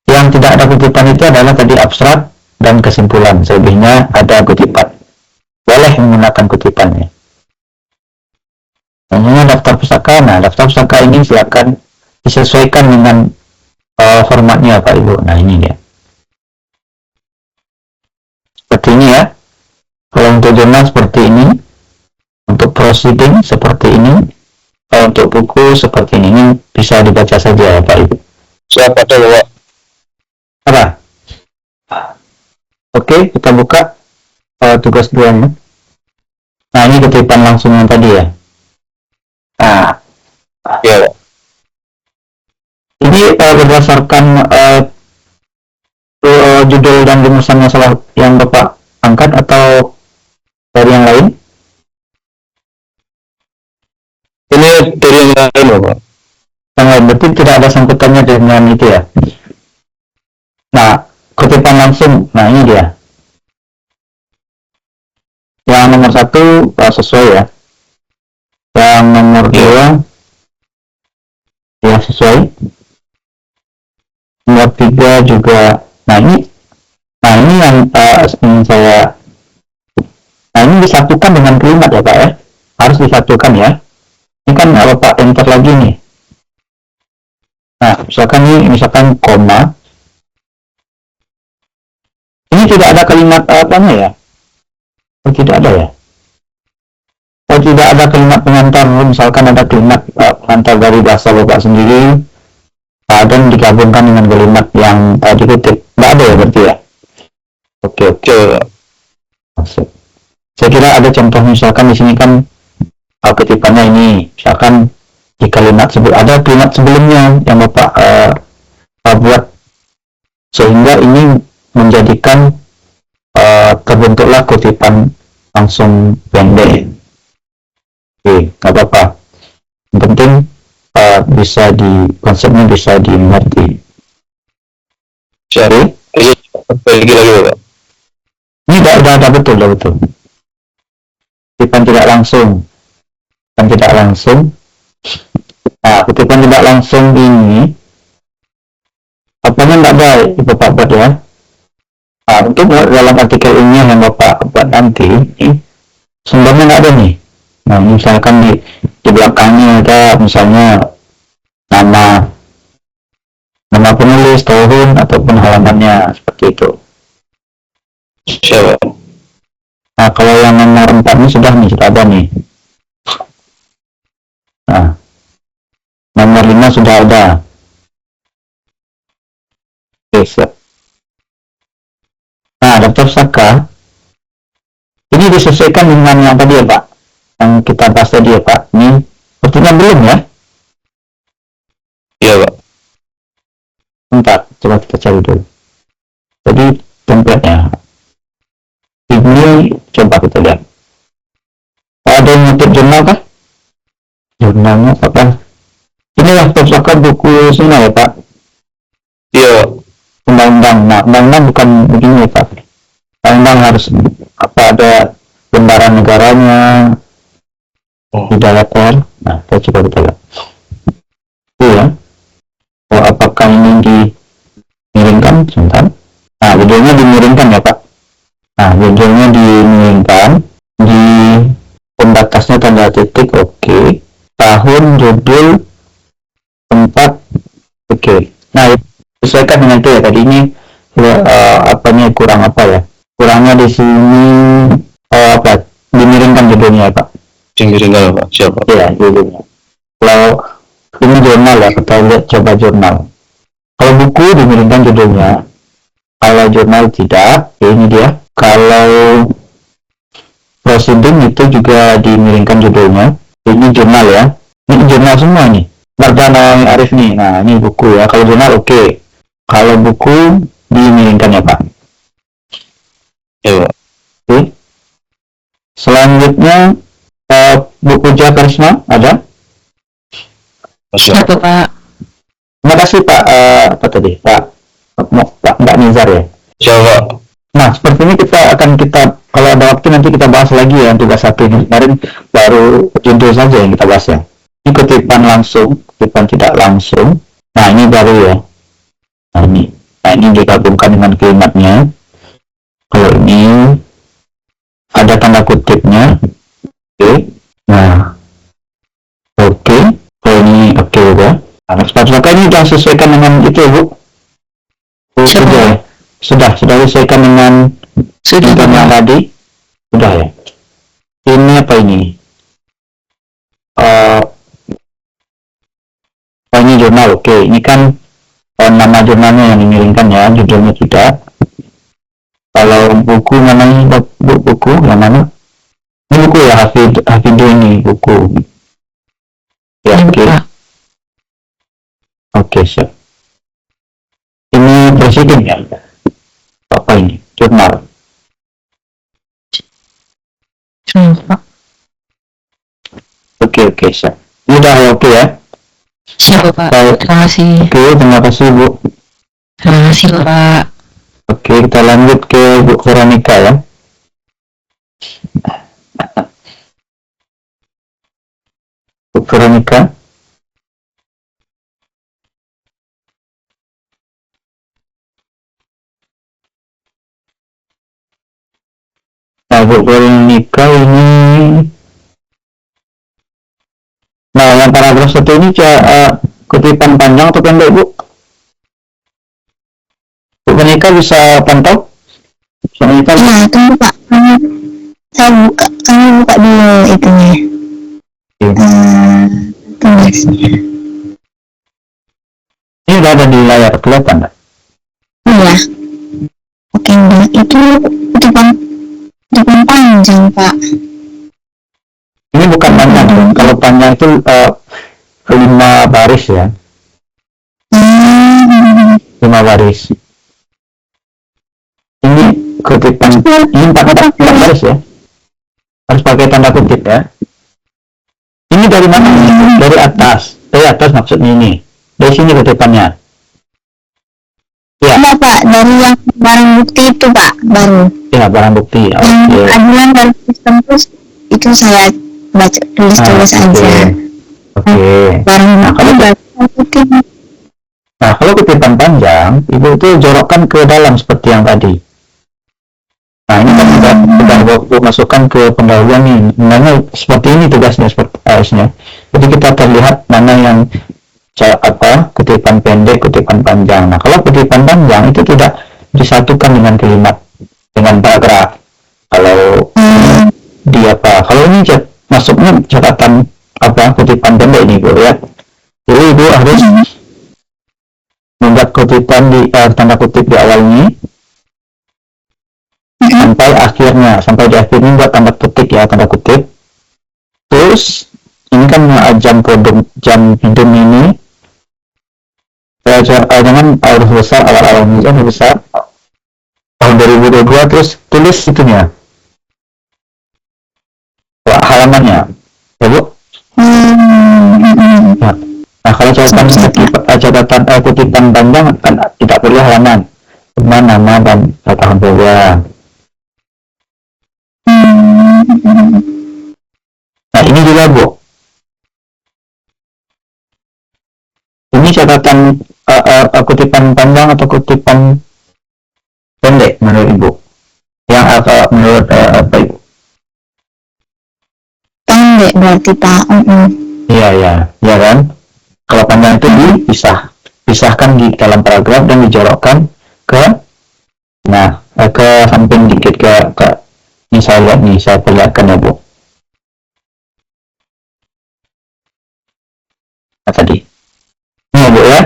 yang tidak ada kutipan itu adalah tadi abstrak dan kesimpulan. Selebihnya ada kutipan. Boleh menggunakan kutipannya. Namanya daftar pustaka. Nah, daftar pustaka ini silakan disesuaikan dengan formatnya Pak Ibu. Nah, ini dia. Seperti ini ya. Kalau untuk jurnal seperti ini, untuk proceeding seperti ini, kalau untuk buku seperti ini bisa dibaca saja ya Pak Ibu. Siapa tuh Pak? Apa? Oke, kita buka tugas 2-nya. Nah, ini kutipan langsung yang tadi ya. Nah, Iya Pak. ini berdasarkan judul dan rumusan masalah yang Bapak angkat atau dari yang lain? Ini dari yang lain Pak. Yang lain, berarti tidak ada sangkutannya dengan itu ya. Nah, kutipan langsung. Nah, ini dia. Yang nomor 1 sesuai ya. Yang nomor 2 ya sesuai. Nomor 3 juga. Nah ini yang ingin saya. Nah ini disatukan dengan kalimat ya Pak ya. Harus disatukan ya. Ini kan Bapak enter lagi nih. Nah misalkan koma. Ini tidak ada kalimat apanya ya. Oh, tidak ada ya. Oh, tidak ada kalimat pengantar. Misalkan ada kalimat pengantar dari bahasa Bapak sendiri, dan digabungkan dengan kalimat yang dikutip. Tidak ada ya berarti ya. Oke. Masuk. Saya kira ada contoh, misalkan di sini kan kutipannya ini, misalkan di kalimat ada kalimat sebelumnya yang Bapak buat, sehingga ini menjadikan terbentuklah kutipan langsung pendek. Oke, nggak apa-apa. Yang penting konsepnya bisa dimengerti. Sorry? Lagi Pak. Ini udah betul. Kutipan tidak langsung. Nah, kutipan tidak langsung ini apanya nggak ada Bapak buat ya. Nah, untuk dalam artikel ini yang Bapak buat nanti, sumbernya nggak ada nih. Nah, misalkan di belakangnya ada misalnya nama penulis, tahun ataupun halamannya, seperti itu. Siapa? Nah, kalau yang nomor 4 ini sudah ada nih. Nah, nomor 5 sudah ada. Oke, siap. Nah, daftar saka ini disesuaikan dengan yang tadi ya Pak, yang kita bahas tadi ya Pak. Ini sepertinya belum ya. Iya Pak. Bentar, coba kita cari dulu. Jadi template-nya ini coba kita lihat. Ada yang ngetik jurnal kah? Jurnalnya apa? Ini daftar saka buku semua ya Pak. Iya. Undang-undang. Nah, undang-undang bukan begini ya Pak. Undang-undang harus ada lembaran negaranya, hidayat R. Nah, kita coba lihat. Iya. Oh, apakah ini dimiringkan? Sebentar. Nah, judulnya dimiringkan ya Pak. Nah, judulnya dimiringkan. Di pembatasnya tanda titik, oke. Tahun, judul, tempat, oke. Nah, sesuaikan dengan itu ya. Tadi ini apanya kurang apa ya? Kurangnya di sini dimiringkan judulnya Pak. Dimiringkan Pak. Siapa? Iya, judulnya. Kalau ini jurnal ya, kita lihat coba jurnal. Kalau buku dimiringkan judulnya. Kalau jurnal tidak, ya ini dia. Kalau proceeding itu juga dimiringkan judulnya. Ini jurnal ya. Ini jurnal semua nih. Mardana Arif nih. Nah, ini buku ya. Kalau jurnal oke. Kalau buku dimiringkan ya Pak. Iya Pak. Oke. Selanjutnya buku Jakarisma ada? Siapa Pak? Terima kasih Pak. Apa tadi Pak Mbak Nizar ya. Siapa? Nah, seperti ini kita kalau ada waktu nanti kita bahas lagi ya tugas 1 ini. Kemarin baru judul saja yang kita bahas ya. Ini kutipan langsung, kutipan tidak langsung. Nah, ini baru ya. Nah, ini digabungkan dengan kalimatnya. Kalau ini ada tanda kutipnya. Oke. Nah, oke. Kalau ini oke juga. Nah, sepatu ini sudah sesuaikan dengan itu Bu. Sudah sesuaikan dengan yang tadi. Sudah ya. Ini apa ini? Ini jurnal. Oke, ini kan nama jurnalnya yang dimiringkan ya, judulnya tidak. Kalau buku namanya buku yang mana? Ini buku ya, Hafidu ini buku. Ya, oke. Oke, siap. Ini presiden ya. Apa ini? Jurnal. Pak. Oke, siap. Ini udah oke ya. Siapa Pak? Terima kasih. Oke, terima kasih Bu. Terima kasih Pak. Oke, kita lanjut ke Bu Veronica ya. Bu Veronica. Nah, Bu Veronica ini. Nah, yang paragraf 1 ini kutipan panjang atau pendek, Bu? Bu Veronica bisa pantau? Veronica, Iya, tunggu Pak. Kami buka dulu itunya. Tulisnya. ini udah ada di layar, kelihatan nggak? Iya. Oke, udah. Itu kutipan panjang, Pak. Ini bukan panjang, Bu. Kalau panjang itu 5 baris ya, 5 baris. Ini kutipan, ini 4 baris ya, harus pakai tanda kutip ya. Ini dari mana? Dari atas maksudnya ini. Dari sini kutipannya. Ya, Enggak, Pak. Dari yang barang bukti itu, Pak. Baru. ya barang bukti. Yang Oke. aduan dari sistem terus itu saya baca tulis Oke. aja. Oke. Barang bukti barang bukti. Nah, kalau kutipan panjang, Ibu itu jorokkan ke dalam seperti yang tadi. Nah, ini kan sudah Bu masukkan ke pendahuluan nih. Mana seperti ini tugasnya, seperti harusnya. Jadi kita terlihat mana yang kutipan pendek, kutipan panjang. Nah, kalau kutipan panjang itu tidak disatukan dengan kalimat, dengan paragraf. Kalau kalau ini masuknya catatan kutipan pendek ini, Bu ya. Jadi Ibu harus membuat kutipan di tanda kutip di awal ini sampai di akhirnya buat tanda kutip ya, tanda kutip. Terus ini kan jam hidup ini jangan harus besar, awal-awalnya jangan besar, tahun 2022, terus tulis itunya halamannya ya, Bu. Nah, kalau catatan kutipan panjang kan tidak perlu halaman, cuma nama dan tahun program. Nah, ini juga, Bu. Ini catatan kutipan panjang atau kutipan pendek menurut Ibu? Yang menurut apa Ibu? Pendek berarti, Pak. Iya kan? Kalau panjang itu pisahkan di dalam paragraf dan dijorokkan ke samping dikit ke ini saya lihat nih, saya perlihatkan ya, Bu. Nah, tadi ini ya, Bu ya.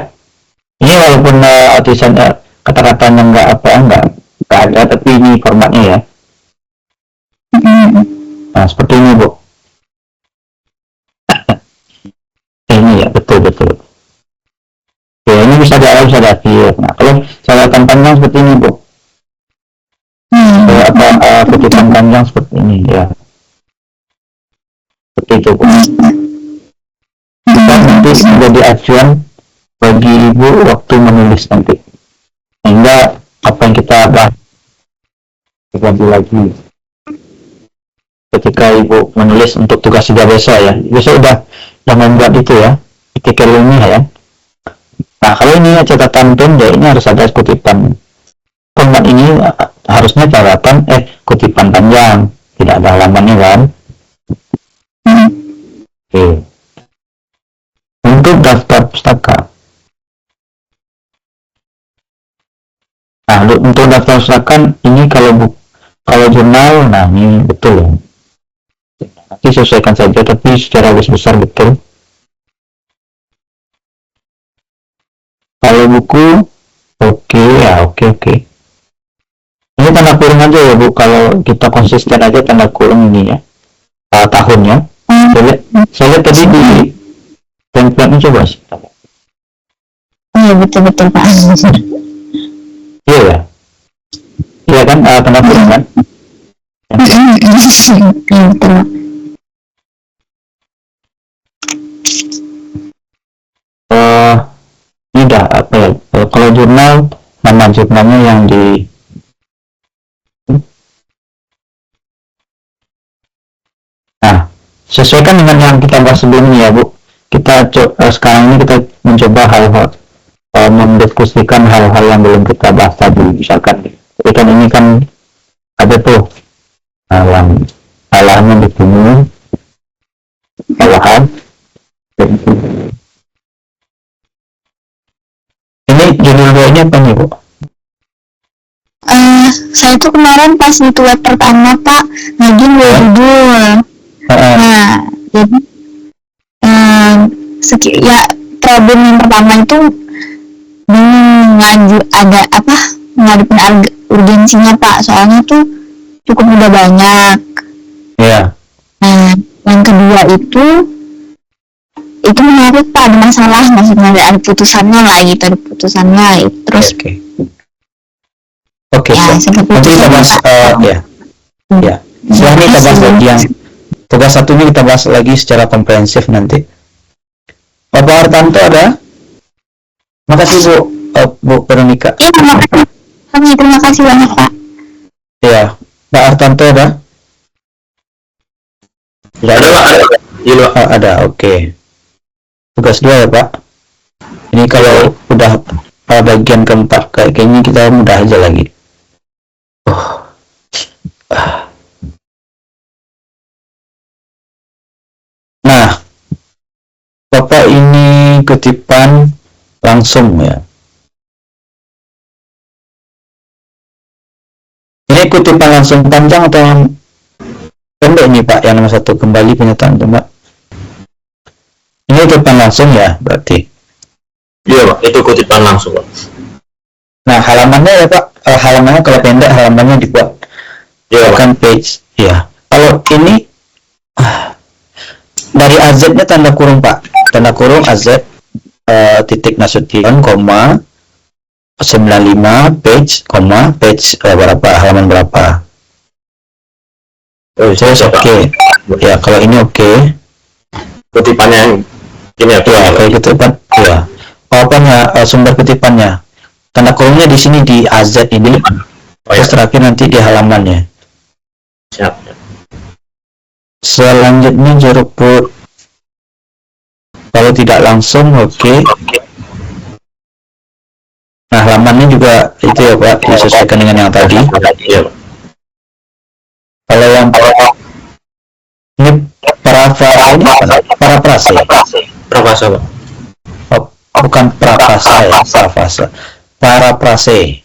Ini walaupun tulisan kata-katanya nggak ada, tapi ini formatnya ya. Nah, seperti ini, Bu. Ini ya, betul. Oke, ini bisa di awal, bisa di akhir. Nah, kalau catatan panjang seperti ini, Bu. Kutipan panjang seperti ini ya. Seperti itu, Bu. Kita nanti menjadi acuan bagi Ibu waktu menulis nanti. Sehingga apa yang kita bahas lagi ketika Ibu menulis untuk tugas 3 besok ya. Besok udah membuat itu ya, artikel ilmiah ya. Nah, kalau ini catatan pendek, ini harus ada kutipan. Format ini harusnya catatan kutipan panjang, tidak ada halamannya kan. Oke. Untuk daftar pustaka. Nah, untuk daftar pustaka ini kalau jurnal, nah ini betul ya. Nanti sesuaikan saja, tapi secara garis besar betul. Kalau buku, oke. Ini tanda kurung aja ya, Bu. Kalau kita konsisten aja tanda kurung ini ya, tahunnya. Saya lihat tadi di template-nya, coba sih. Iya, betul Pak. Iya ya. Iya kan, tanda kurung kan. Betul. Ini udah kalau jurnal, nama jurnalnya yang di sesuaikan dengan yang kita bahas sebelumnya ya Bu. Sekarang ini kita mencoba hal-hal mendiskusikan hal-hal yang belum kita bahas tadi. Misalkan ikan ini kan ada tuh alahannya di sini, alahan. Ini judul doanya apa nih Bu? Saya tuh kemarin pas di web pertama Pak ngajuin dua judul. Nah, jadi ya problem yang pertama itu ngadepin urgensinya Pak, soalnya tuh cukup udah banyak. Iya. Nah, yang kedua itu menarik Pak, ada masalah, maksudnya ada putusannya lah gitu, terus Oke, ya, seperti nanti itu kita bahas ya. Setelah ini kita bahas lagi yang tugas satu ini kita bahas lagi secara komprehensif nanti. Bapak Hartanto ada? Makasih Bu Veronica. Iya, terima kasih banyak Pak. Ya, Pak Hartanto ada? Ada, oke. Tugas 2 ya Pak. Ini kalau udah bagian keempat kayaknya kita mudah aja lagi. Nah, Bapak ini kutipan langsung ya. Ini kutipan langsung panjang atau yang pendek nih Pak? Yang nomor 1 kembali pernyataan coba. Ini kutipan langsung ya berarti. Iya Pak, itu kutipan langsung Pak. Nah halamannya ya Pak, halamannya kalau pendek halamannya dibuat kan page ya. Kalau ini dari AZ-nya tanda kurung Pak, tanda kurung AZ titik Nasution, koma 95 page, koma page berapa, halaman berapa. Terus oke. Ya kalau ini oke. Kutipannya ini ya, kayak gitu Pak. Ya. Apanya sumber kutipannya? Tanda kurungnya di sini di AZ ini. Terus terakhir nanti di halamannya. Siap. Selanjutnya jeruk put. Kalau tidak langsung oke. Nah halamannya juga itu ya Pak, disesuaikan dengan yang tadi. Iya. Kalau yang ini parafrase. Parafrase Pak. Bukan praprasa ya, parafrase.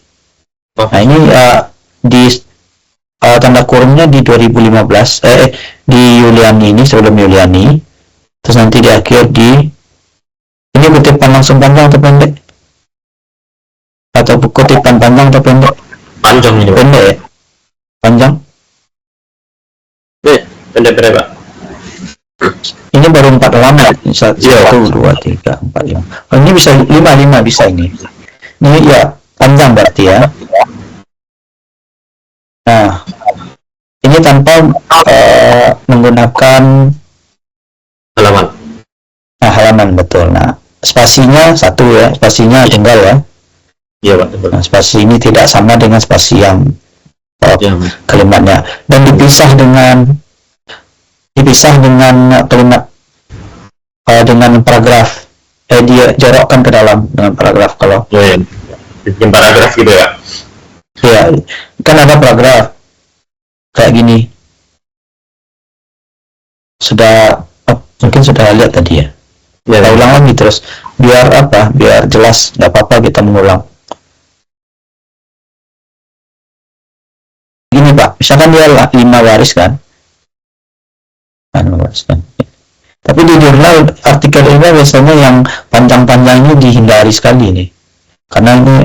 Nah ini di tanda kurungnya di 2015 di Yuliani ini, sebelum Yuliani, terus nanti di akhir di ini kutipan langsung panjang atau pendek, atau kutipan panjang atau pendek? Panjang ini Pak. Pendek ya, panjang. Pendek Pak. Ini baru 4 halaman. 1, 2, 3, 4, 5. Oh, ini bisa 5 bisa ini. Ini ya panjang berarti ya. Nah, ini tanpa menggunakan Halaman. Nah, halaman betul. Nah, spasinya 1 ya, spasinya tunggal ya. Iya Pak. Nah, spasi ini tidak sama dengan spasi yang kalimatnya, dan dipisah dengan kalimat dengan paragraf. Dia jorokkan ke dalam dengan paragraf kalau. Bikin paragraf gitu ya. Iya, kan ada paragraf kayak gini. Mungkin sudah lihat tadi ya. Kita ulang lagi terus biar jelas, nggak apa-apa kita mengulang. Gini Pak, misalkan dia 5 baris kan. Tapi di jurnal artikel ini biasanya yang panjang-panjangnya dihindari sekali nih, karena ini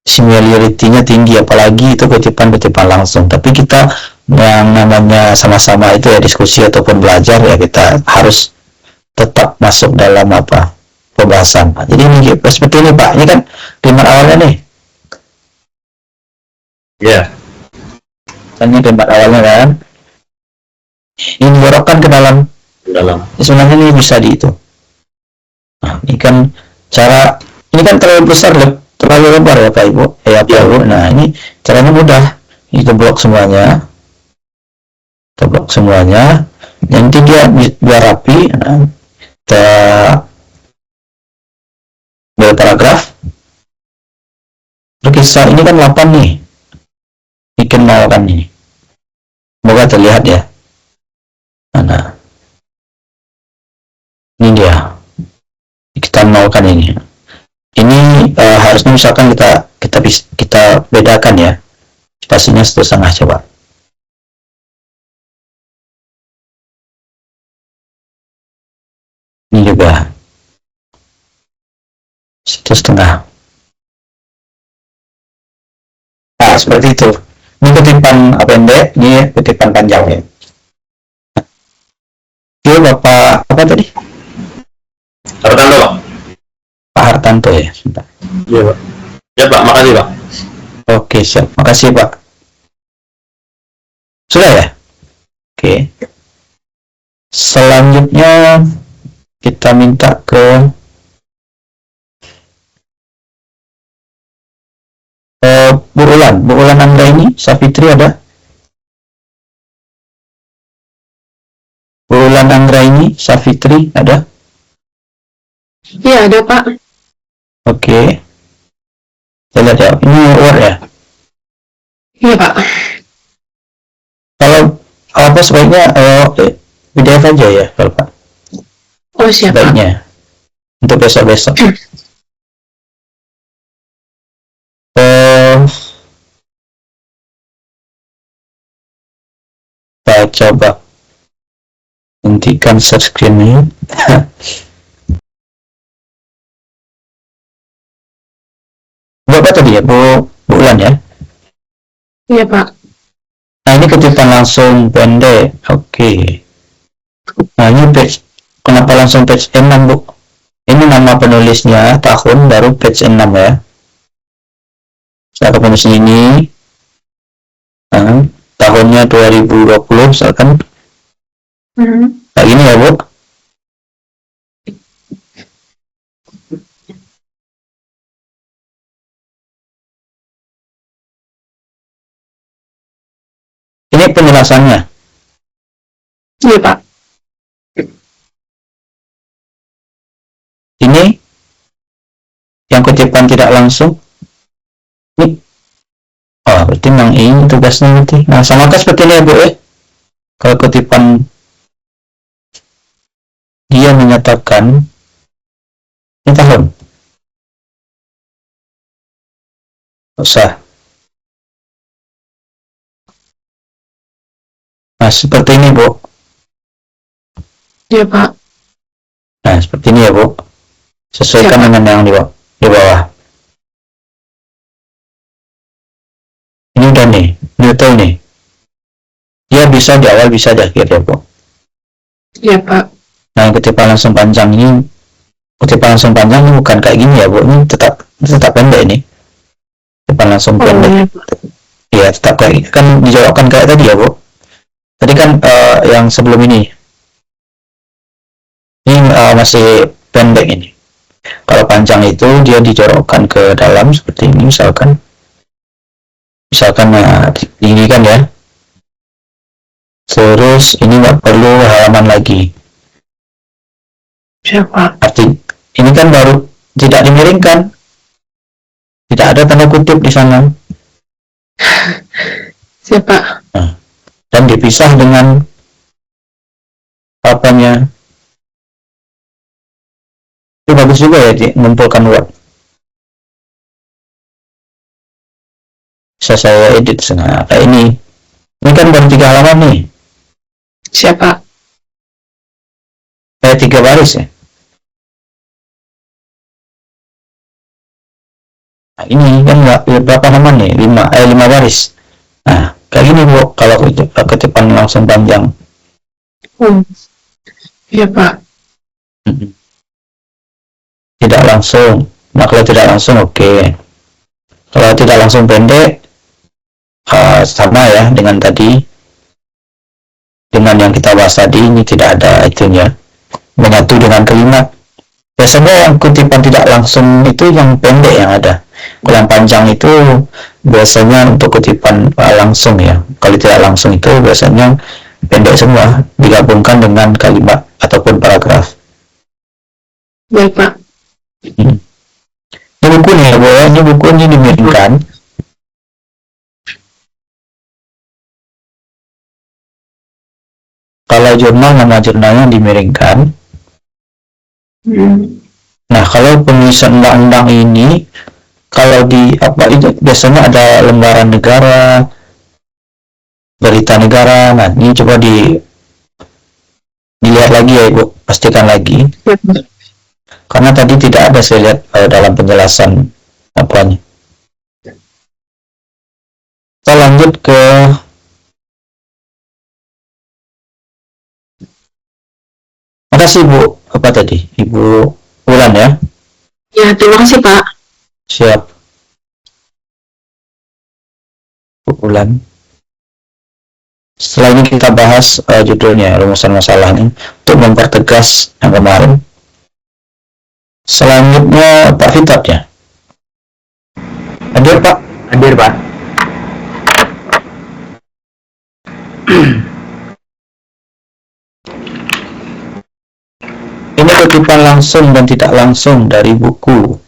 similarity-nya tinggi, apalagi itu kutipan langsung. Tapi kita yang namanya sama-sama itu ya diskusi ataupun belajar ya, kita harus tetap masuk dalam pembahasan. Jadi ini seperti ini Pak, ini kan kalimat awalnya nih. Iya. Ini kalimat awalnya kan. Ini dijorokkan ke dalam. Sebenarnya ini bisa di itu. Nah, ini kan terlalu besar, terlalu lebar ya Pak Ibu. Nah, ini caranya mudah. Ini blok semuanya. kita blok semuanya. Nanti dia biar rapi. Nah, kita buat paragraf. Berkisah ini kan 8 nih. Bikin mau kan ini. Semoga terlihat ya. Nah, ini dia. Kita nolkan ini. Ini harusnya misalkan kita bedakan ya. Spasinya 1,5 coba. Ini juga 1,5. Nah, seperti itu. Ini kutipan pendek, ini kutipan panjang ya. Oke, Bapak apa tadi? Hartanto, Pak. Pak Hartanto ya. Sebentar. Iya, Pak. Ya, Pak. Makasih, Pak. Oke, siap. Makasih, Pak. Sudah ya? Oke. Selanjutnya kita minta ke Bu Ulan Angga ini, Safitri ada? Bu Ulan Angga ini, Safitri ada? Iya, ada Pak. Oke. Saya lihat ya, ini Word ya. Iya Pak. Kalau apa sebaiknya PDF aja ya, kalau Pak. Oh siap Pak. Sebaiknya untuk besok-besok. Kita coba hentikan share screen-nya. Berapa tadi ya, Bu Ulan ya? Iya Pak. Nah, ini kutipan langsung pendek. Oke. Nah, ini page. Kenapa langsung page 6, Bu? Ini nama penulisnya, tahun, baru page 6 ya. Saya ke penulis ini. Nah, tahunnya 2020, misalkan. Kayak gini ya, Bu. Ini penjelasannya. Iya Pak. Ini yang kutipan tidak langsung. Ini. Oh, berarti memang ini tugasnya nanti. Nah, sama kan seperti ini ya, Bu ya. Kalau kutipan dia menyatakan ini tahun. Usah. Nah, seperti ini, Bu. Iya Pak. Nah, seperti ini ya, Bu. Sesuaikan Siap, dengan yang di bawah. Ini udah nih, Newton nih. Dia bisa di awal, bisa di akhir ya, Bu. Iya Pak. Nah, kutipan langsung panjang ini bukan kayak gini ya, Bu. Ini tetap pendek ini. Kutipan langsung Oh pendek. iya Pak. Iya, tetap kayak kan dijawabkan kayak tadi ya, Bu. Tadi kan yang sebelum ini. Ini masih pendek ini. Kalau panjang itu dia dijorokkan ke dalam seperti ini, misalkan ini kan ya. Terus ini nggak perlu halaman lagi. Siap Pak. Arti ini kan baru tidak dimiringkan, tidak ada tanda kutip di sana. Siap Pak. Nah, dan dipisah dengan apanya. Itu bagus juga ya, mengumpulkan Word. Bisa saya edit kayak ini. Ini kan baru 3 halaman nih. Siap Pak. 3 baris ya. Nah, ini kan berapa halaman nih? 5 baris. Nah, kayak gini, Bu, kalau kutipan langsung panjang. Iya Pak. Tidak langsung. Nah, kalau tidak langsung oke. Kalau tidak langsung pendek, sama ya dengan tadi, dengan yang kita bahas tadi, ini tidak ada itunya, menyatu dengan kalimat. Biasanya yang kutipan tidak langsung itu yang pendek yang ada. Kalau yang panjang itu biasanya untuk kutipan langsung ya. Kalau tidak langsung itu biasanya pendek semua, digabungkan dengan kalimat ataupun paragraf. Baik, Pak. Ini buku nih ya, Bu, ya. Ini buku ini dimiringkan. Kalau jurnal, nama jurnalnya dimiringkan. Nah, kalau penulisan undang-undang ini, kalau di apa itu biasanya ada lembaran negara, berita negara. Nah, ini coba dilihat lagi ya, Ibu, pastikan lagi. Karena tadi tidak ada saya lihat dalam penjelasan apanya. Kita lanjut ke makasih Bu, apa tadi? Ibu Ulan ya? Ya, terima kasih, Pak. Siap. Bu Ulan. Setelah ini kita bahas judulnya, rumusan masalah ini untuk mempertegas yang kemarin. Selanjutnya Pak Fitab ya? Hadir Pak? Hadir, Pak. Ini kutipan langsung dan tidak langsung dari buku.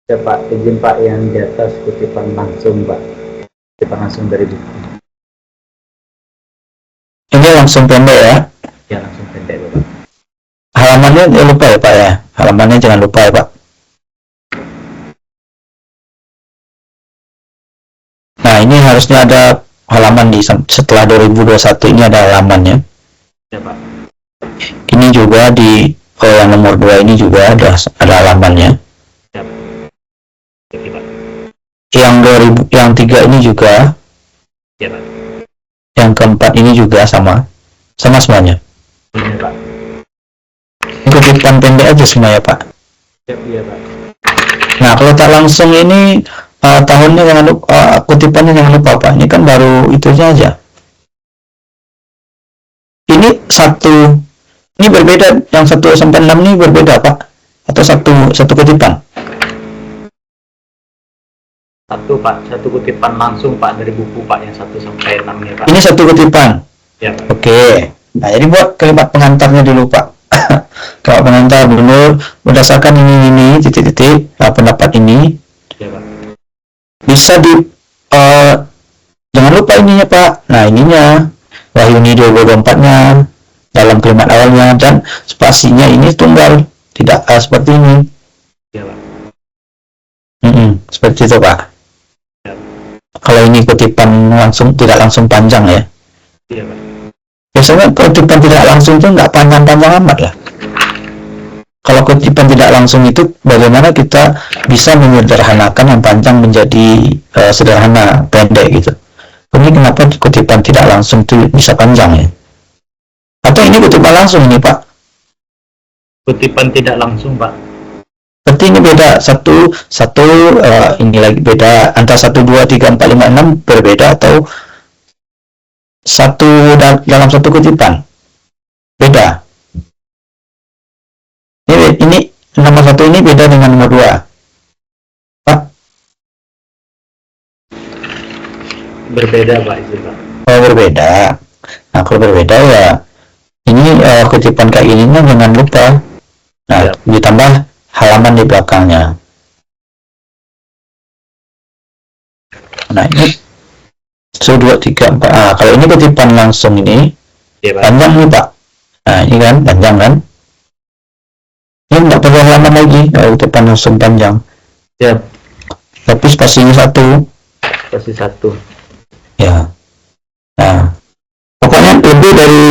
Ya, Pak. Izin Pak, yang di atas kutipan langsung, Pak. Kutipan langsung dari buku. Ini langsung pendek ya? Ya, langsung pendek, Pak. Halamannya jangan lupa ya Pak ya? Halamannya jangan lupa ya Pak. Nah, ini harusnya ada halaman di setelah 2021 ini ada halamannya. Ya, Pak. Ini juga di yang nomor 2 ini juga ada halamannya. Ya, Pak. Yang 2000, yang 3 ini juga. Ya, Pak. Yang keempat ini juga sama semuanya. Ini, Pak. Ini kutipan pendek aja semua ya Pak. Iya, Pak. Nah, kalau tak langsung ini tahunnya jangan lupa, kutipannya jangan lupa Pak. Ini kan baru itu aja. Ini ini berbeda, yang 1 sampai 6 ini berbeda Pak, atau satu kutipan? Satu kutipan langsung Pak dari buku Pak, yang 1 sampai 6 ya, Pak. Ini satu kutipan. Ya, Pak. Oke. Nah, jadi buat kalimat pengantarnya dulu Pak. Kalau pengantar dulu berdasarkan ini titik-titik pendapat ini. Ya, Pak. Bisa jangan lupa ininya Pak. Nah, ininya Wahyuni 24-nya dalam kalimat awalnya, dan spasinya ini tunggal, tidak seperti ini. Ya, Pak. Seperti itu Pak. Ya. Kalau ini kutipan langsung, tidak langsung panjang ya. Iya, Pak. Biasanya kutipan tidak langsung itu nggak panjang-panjang amat lah. Kalau kutipan tidak langsung itu bagaimana kita bisa menyederhanakan yang panjang menjadi sederhana, pendek gitu. Ini kenapa kutipan tidak langsung itu bisa panjang ya? Atau ini kutipan langsung ini Pak? Kutipan tidak langsung, Pak. Berarti ini beda ini lagi beda antara 1, 2, 3, 4, 5, 6 berbeda, atau dalam satu kutipan beda. Ini nomor 1 ini beda dengan nomor 2 Pak? Berbeda, Pak, itu, Pak. Oh, berbeda. Nah, kalau berbeda ya ini kutipan kayak gini jangan lupa. Nah, Ya. ditambah halaman di belakangnya. Nah, ini 1, 2, 3, 4. Kalau ini kutipan langsung ini Iya, Pak. panjang nih Pak. Nah, ini kan panjang kan? Ini nggak perlu halaman lagi kalau kutipan langsung panjang. Ya, Tapi spasinya 1. pasti 1. Ya. Nah, pokoknya lebih dari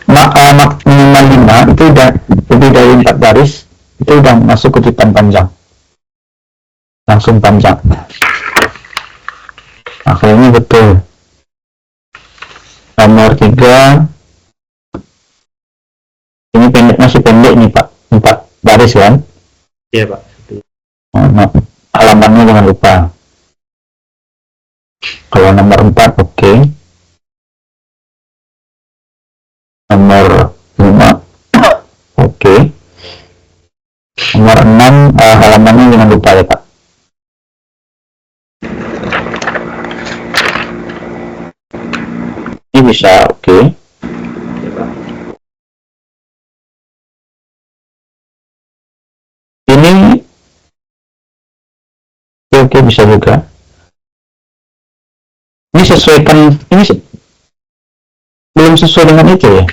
minimal 5 itu udah lebih dari 4 baris itu udah masuk kutipan panjang, langsung panjang. Nah, kalau ini betul. Nomor 3 ini pendek, masih pendek nih Pak, 4 baris kan. Iya, Pak. Nah, halamannya jangan lupa. Kalau nomor 4 oke. Nomor 5 oke. Nomor 6 halamannya jangan lupa ya Pak. bisa, oke. Ya, Pak. Ini oke, bisa juga. Ini sesuaikan, belum sesuai dengan itu ya.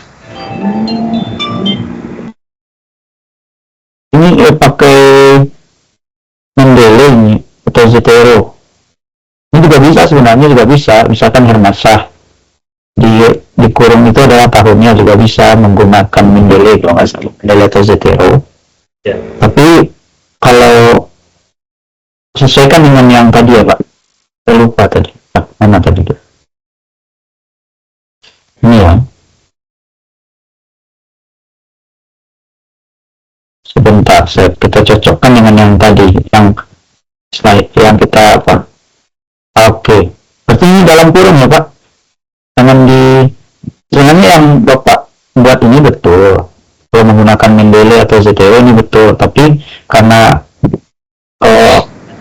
Ini pakai Mendeley ini atau Zotero. Ini juga bisa, sebenarnya juga bisa. Misalkan Hermansyah dikurung itu adalah tahunnya, juga bisa menggunakan Mendeley kalau nggak salah, Mendeley atau Zotero. Ya. Tapi kalau sesuaikan dengan yang tadi ya Pak, saya lupa tadi. Mana tadi tuh? Ini ya. Sebentar, kita cocokkan dengan yang tadi, yang slide yang kita apa? Oke. Berarti ini dalam kurung ya Pak? Sebenarnya yang Bapak buat ini betul. Kalau menggunakan Mendeley atau Zotero ini betul, tapi karena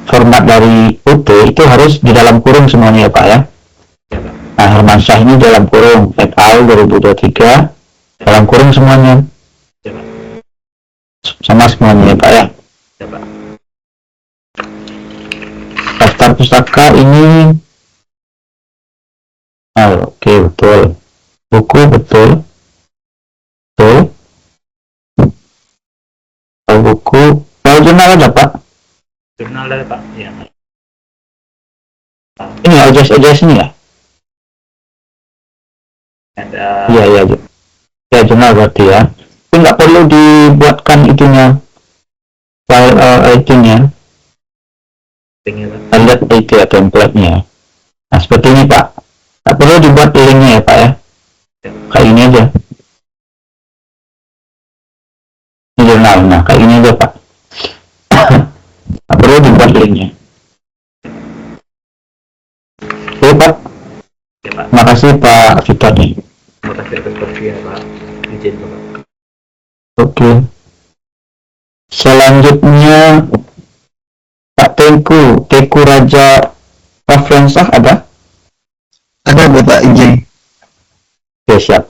format dari UT itu harus di dalam kurung semuanya ya Pak ya. Nah, Hermansyah ini dalam kurung, et al. 2023 dalam kurung semuanya. Sama semuanya ya Pak ya. Ya, Pak. Daftar pustaka ini oke, betul. Buku betul. Buku kalau jurnal ada Pak. Jurnal ada, Pak. Ya. Ini ajas ini ya. Ada. Iya ya jurnal berarti ya. Tapi nggak perlu dibuatkan itunya, file itunya. Tinggal, Pak. Kita lihat itu ya template-nya. Nah seperti ini Pak. Nggak perlu dibuat linknya ya Pak ya. Kayak ini aja. Ini jurnal. Nah kayak ini aja Pak. Nggak perlu dibuat linknya. Oke Pak. Ya, Pak. Makasih Pak Victor nih. Terima kasih atas perhatian, Pak. Izin, Pak. Oke. Selanjutnya Pak Teku Raja Raflensah ada? Ada Bapak izin. Oke, siap.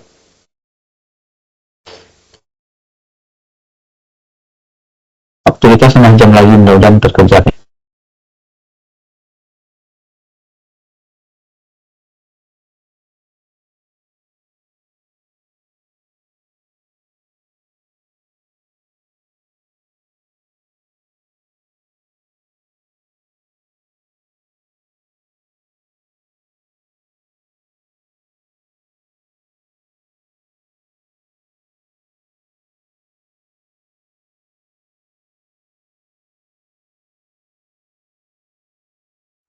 Waktu kita 1 jam lagi, mudah-mudahan terkejar.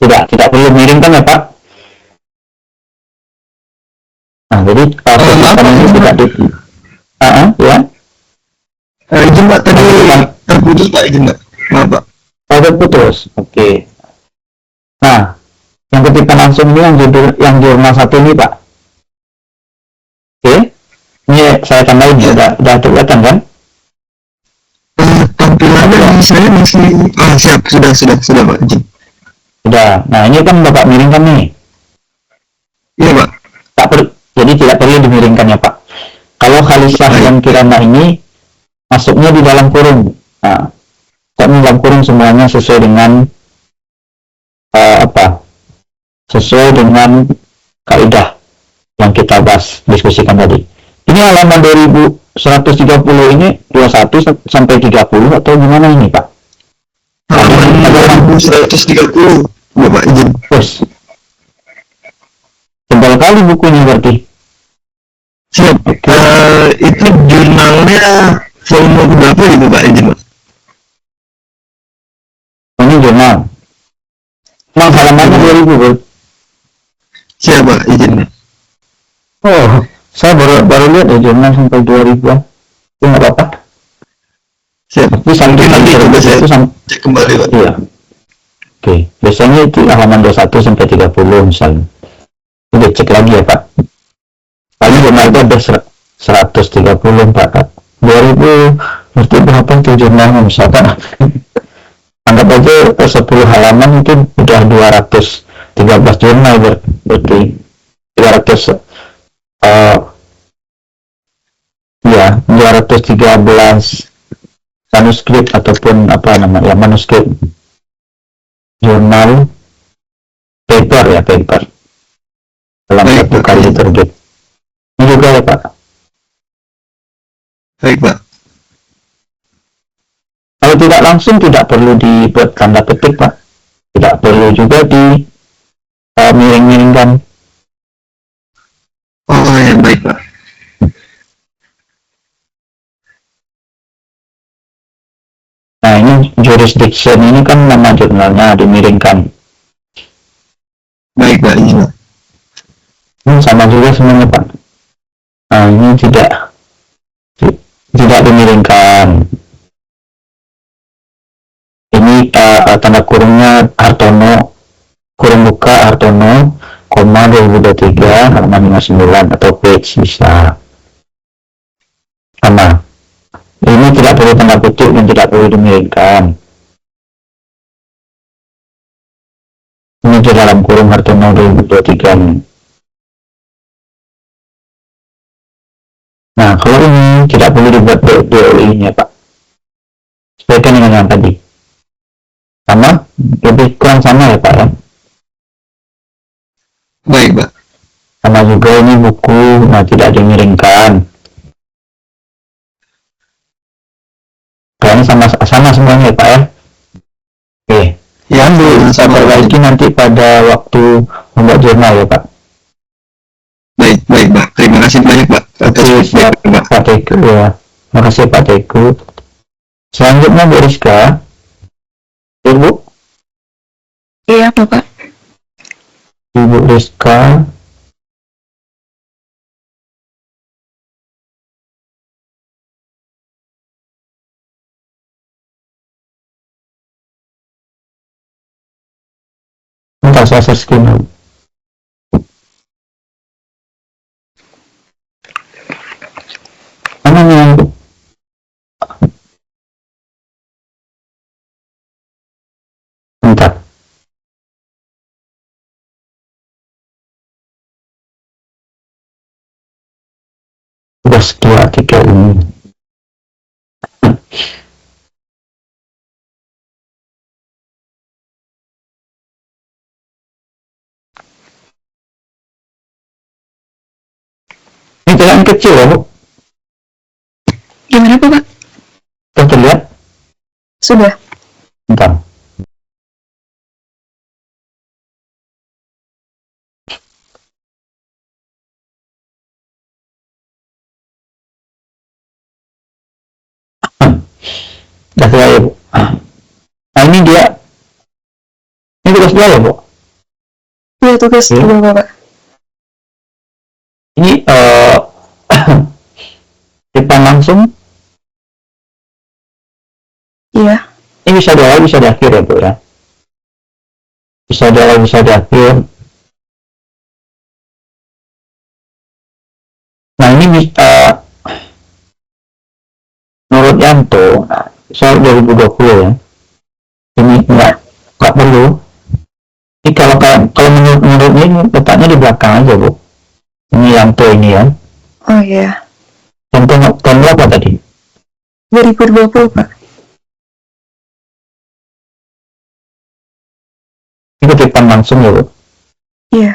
Tidak perlu miringkan ya Pak. Nah, jadi kalau ini tidak di ya. Izin Pak, tadi terputus Pak, izin Pak. Maaf Pak. Putus. Oke. Nah, yang ketipan langsung ini yang jurnal 1 ini Pak. Oke. Ini saya tambahin ya, udah kelihatan kan? Tampilannya saya masih siap, sudah Pak, izin. Sudah. Nah, ini kan Bapak miringkan nih. Iya Pak. Jadi tidak perlu dimiringkan ya Pak. Kalau Khalisah yang Kirana ini masuknya di dalam kurung. Nah, di dalam kurung semuanya sesuai dengan sesuai dengan kaidah yang kita bahas, diskusikan tadi. Ini halaman 2130 ini 21 sampai 30 atau gimana ini Pak? Halaman 1130 Bapak izin. Terus tebal kali bukunya berarti. Siap. Itu jurnalnya volume berapa itu Pak izin Pak? Ini jurnal. Emang halamannya 2000 Bro. Siap Pak izin. Oh, saya baru lihat ya jurnal sampai 2000-an. Itu nggak apa-apa. Siap. Tapi sampai nanti coba saya itu cek kembali Pak. iya. Oke, biasanya itu halaman 21 sampai 30 misalnya. Udah cek lagi ya Pak. Paling jurnal itu ada 130 Pak. 2000 berarti berapa itu jurnalnya misalkan. Anggap aja 10 halaman itu udah 213 jurnal berarti 300 213 manuskrip ataupun apa namanya manuskrip jurnal paper dalam Baik, satu Pak. kali terbit. Ini juga ya Pak. Baik, Pak. Kalau tidak langsung tidak perlu dibuat tanda petik Pak. Tidak perlu juga di miring-miringkan. Oh ya, baik, Pak. Nah ini jurisdiction ini kan nama jurnalnya dimiringkan. Baik, Pak. Izin, Pak. Ini sama juga semuanya Pak. Nah ini tidak dimiringkan. Ini tanda kurungnya Hartono, kurung buka Hartono, koma 2023 halaman 59 atau page bisa. Sama. Ini tidak perlu tanda kutip dan tidak perlu dimiringkan. Ini di dalam kurung Hartono 2023 ini. Nah, kalau ini tidak perlu dibuat DOI-nya, Pak. Sesuaikan dengan yang tadi. Sama, lebih kurang sama ya, Pak ya. Baik, Pak. Sama juga ini buku, nah tidak dimiringkan. Kayaknya sama semuanya ya, Pak ya. Oke. Ya, Saya perbaiki nanti pada waktu membuat jurnal ya, Pak. baik, baik, Pak. Terima kasih banyak, Pak. Atas Oke, siap feedback, Pak. Pak Teguh ya. Makasih Pak Teguh. Selanjutnya Bu Rizka. Ibu, Iya, Bapak. Ibu Rizka. Bentar saya share screen dulu. Mana nih yang Bu? Bentar. Udah sekian artikel ini. Ini jalan kecil ya Bu? Gimana, Bapak? Sudah terlihat? Sudah. Bentar. Sudah terlihat ya Bu? Nah ini dia. Ini tugas dia ya Bu? Iya, tugas Oke. kedua, Bapak. Ini depan langsung. Iya. Ini bisa di awal bisa di akhir ya Bu ya. Bisa di awal bisa di akhir. Nah ini bisa menurut Yanto, nah, soal 2020 ya. Ini nggak perlu. Ini kalau menurut ini letaknya di belakang aja Bu. Ini Yanto ini ya. Oh iya. Yanto tahun berapa tadi? 2020, Pak. Ini kutipan langsung ya Bu. Iya.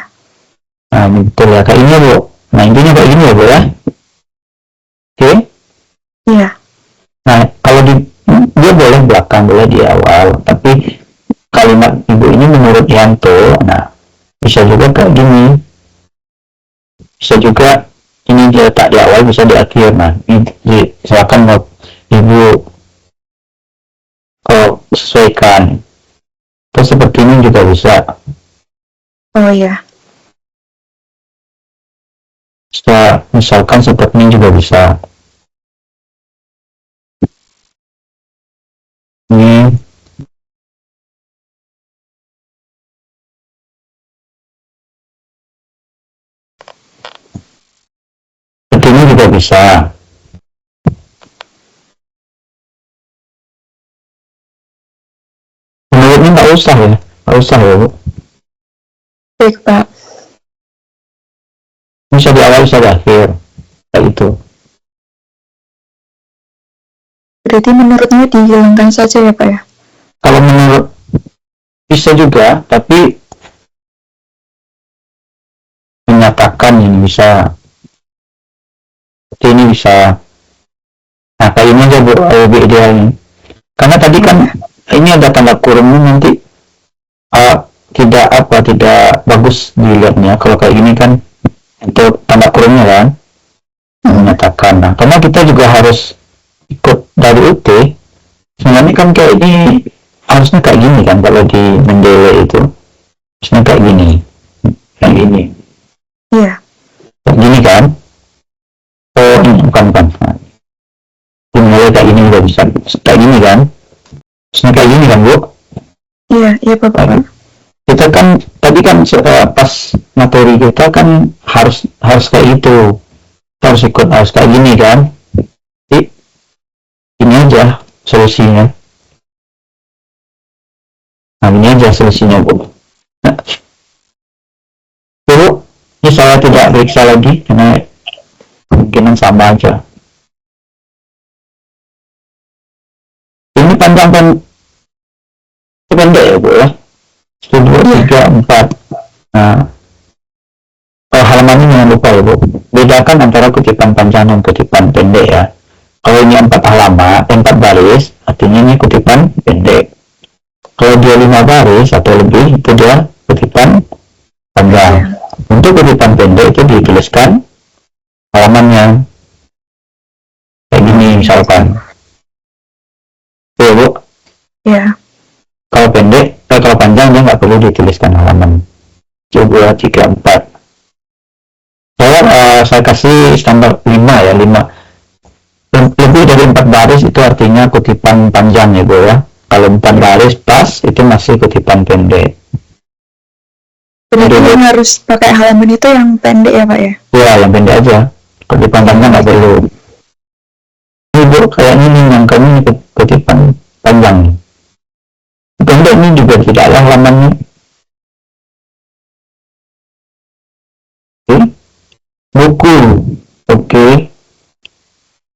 Nah ini betul ya kayak ini Bu. Nah intinya kayak gini ya Bu ya. Oke. Iya. Nah, kalau dia boleh belakang, boleh di awal, tapi kalimat ibu ini menurut Yanto, nah bisa juga kayak gini, bisa juga ini dia letak di awal, bisa di akhir. Nah, silakan mau ibu sesuaikan. Terus seperti ini juga bisa, Oh iya. misalkan seperti ini juga bisa. Ini seperti ini juga bisa. Menurut ini nggak usah ya Bu. Baik, Pak. Bisa di awal bisa di akhir kayak itu. Berarti menurutnya dihilangkan saja ya Pak ya? Kalau menurut bisa juga, tapi menyatakan ini bisa, ini bisa. Nah, kayak ini aja Bu, lebih idealnya. Karena tadi kan ini ada tanda kurungnya, nanti tidak bagus dilihatnya. Kalau kayak gini kan untuk tanda kurungnya kan menyatakan. Nah, karena kita juga harus ikut dari UT. Sebenarnya kan kayak ini harusnya kayak gini kan, kalau di Mendeley itu harusnya kayak gini, Iya. kayak gini kan. Oh, ini bukan. Nah, mulai kayak gini udah bisa kayak gini kan, harusnya kayak gini kan Bu. Iya Bapak. Kita kan tadi kan pas materi kita kan harus kayak gitu, kita harus kayak gini kan. Jadi ini aja solusinya. Nah, ini aja solusinya Bu. Nah, Bu, ini saya tidak periksa lagi karena kemungkinan sama aja. Ini panjang kan pendek ya Bu ya. 1, 2, 3, 4. Nah, kalau halamannya jangan lupa ya Bu, bedakan antara kutipan panjang dan kutipan pendek ya. Kalau ini 4 halaman, 4 baris, artinya ini kutipan pendek. Kalau dia 5 baris atau lebih, itu dia kutipan panjang. Untuk kutipan pendek itu dituliskan halamannya kayak gini misalkan. Oke Bu. Iya. Kalau pendek, kalau panjang dia nggak perlu dituliskan halaman. 1, 2, 3, 4. Saya kasih standar 5 ya, 5. Lebih dari 4 baris itu artinya kutipan panjang ya Bu ya. Kalau 4 baris pas itu masih kutipan pendek. Berarti yang harus pakai halaman itu yang pendek ya Pak ya? Ya, yang pendek aja. Kutipan panjang nggak perlu. Ini Bu, kayaknya ini yang kami ini kutipan panjang nih. Pendek ini juga tidak ada halamannya. Oke. Buku. Oke.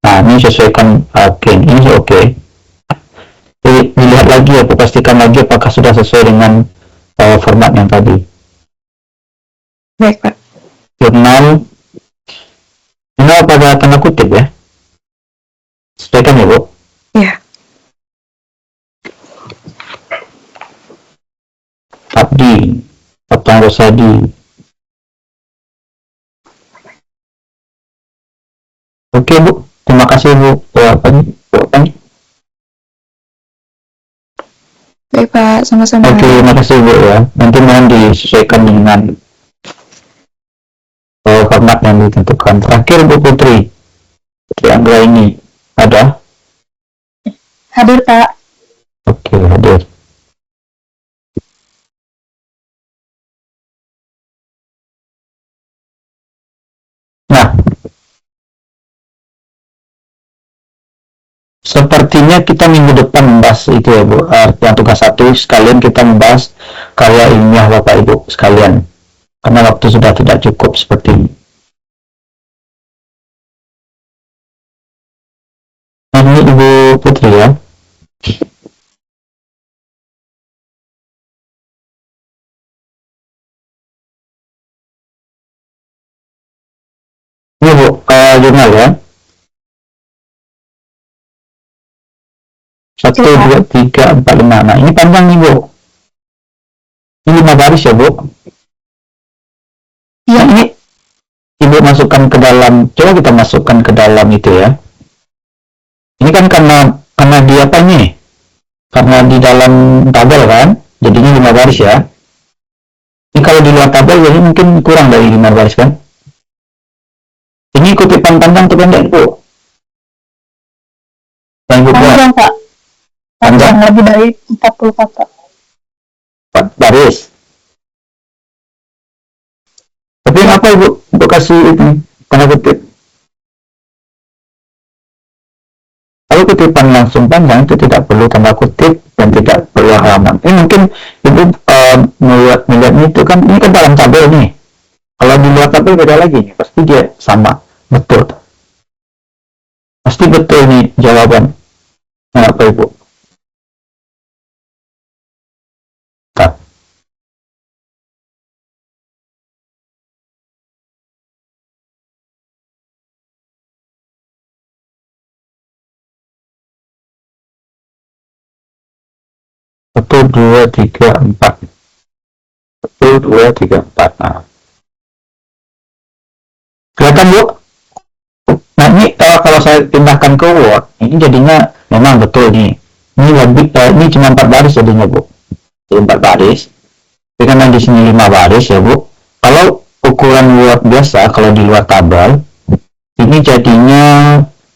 Nah, ini sesuaikan. Oke, ini oke. Jadi, dilihat lagi ya, pastikan lagi apakah sudah sesuai dengan format yang tadi. Baik Pak. Jurnal pada tanda kutip ya. Sesuaikan ya Bu. Iya. Abdi, Kapten Rosadi. Oke Bu, terima kasih Bu. Jawabannya. Baik Pak, sama-sama. Oke, terima kasih Bu ya. Nanti mohon disesuaikan dengan format yang ditentukan. Terakhir Bu Putri Anggra ini ada? Hadir Pak. Oke, hadir. Nah, sepertinya kita minggu depan membahas itu ya Bu. Yang tugas 1 sekalian kita membahas karya ilmiah Bapak Ibu sekalian. Karena waktu sudah tidak cukup seperti ini. Ini Ibu Putri ya. Ini Bu, jurnal ya. 1, 2, 3, 4, 5. Nah, ini panjang nih Bu. Ini 5 baris ya Bu. Iya. Nah, ini Ibu masukkan ke dalam, coba kita masukkan ke dalam itu ya. Ini kan karena di apa ini? Karena di dalam tabel kan, jadinya 5 baris ya. Ini kalau di luar tabel jadi mungkin kurang dari 5 baris kan. Ini kutipan panjang atau pendek Bu? Yang Ibu buat Panjang Pak. Panjang lebih dari 40 kata. 4 baris. Tapi apa Ibu kasih itu tanda kutip? Kalau kutipan langsung panjang itu tidak perlu tanda kutip dan tidak perlu halaman. Ini mungkin Ibu melihatnya itu kan, ini kan dalam tabel nih. Kalau di luar tabel beda lagi nih, pasti dia sama, betul. Pasti betul nih jawaban. Nah, apa Ibu? Tak. Satu, dua, tiga, empat. Satu, dua, tiga, empat. Nah. Kelihatan Bu? Nah ini kalau saya pindahkan ke Word, ini jadinya memang betul nih. Ini lebih, ini cuma 4 baris jadinya Bu. Jadi 4 baris. Tapi karena di sini 5 baris ya Bu. Kalau ukuran Word biasa, kalau di luar tabel, ini jadinya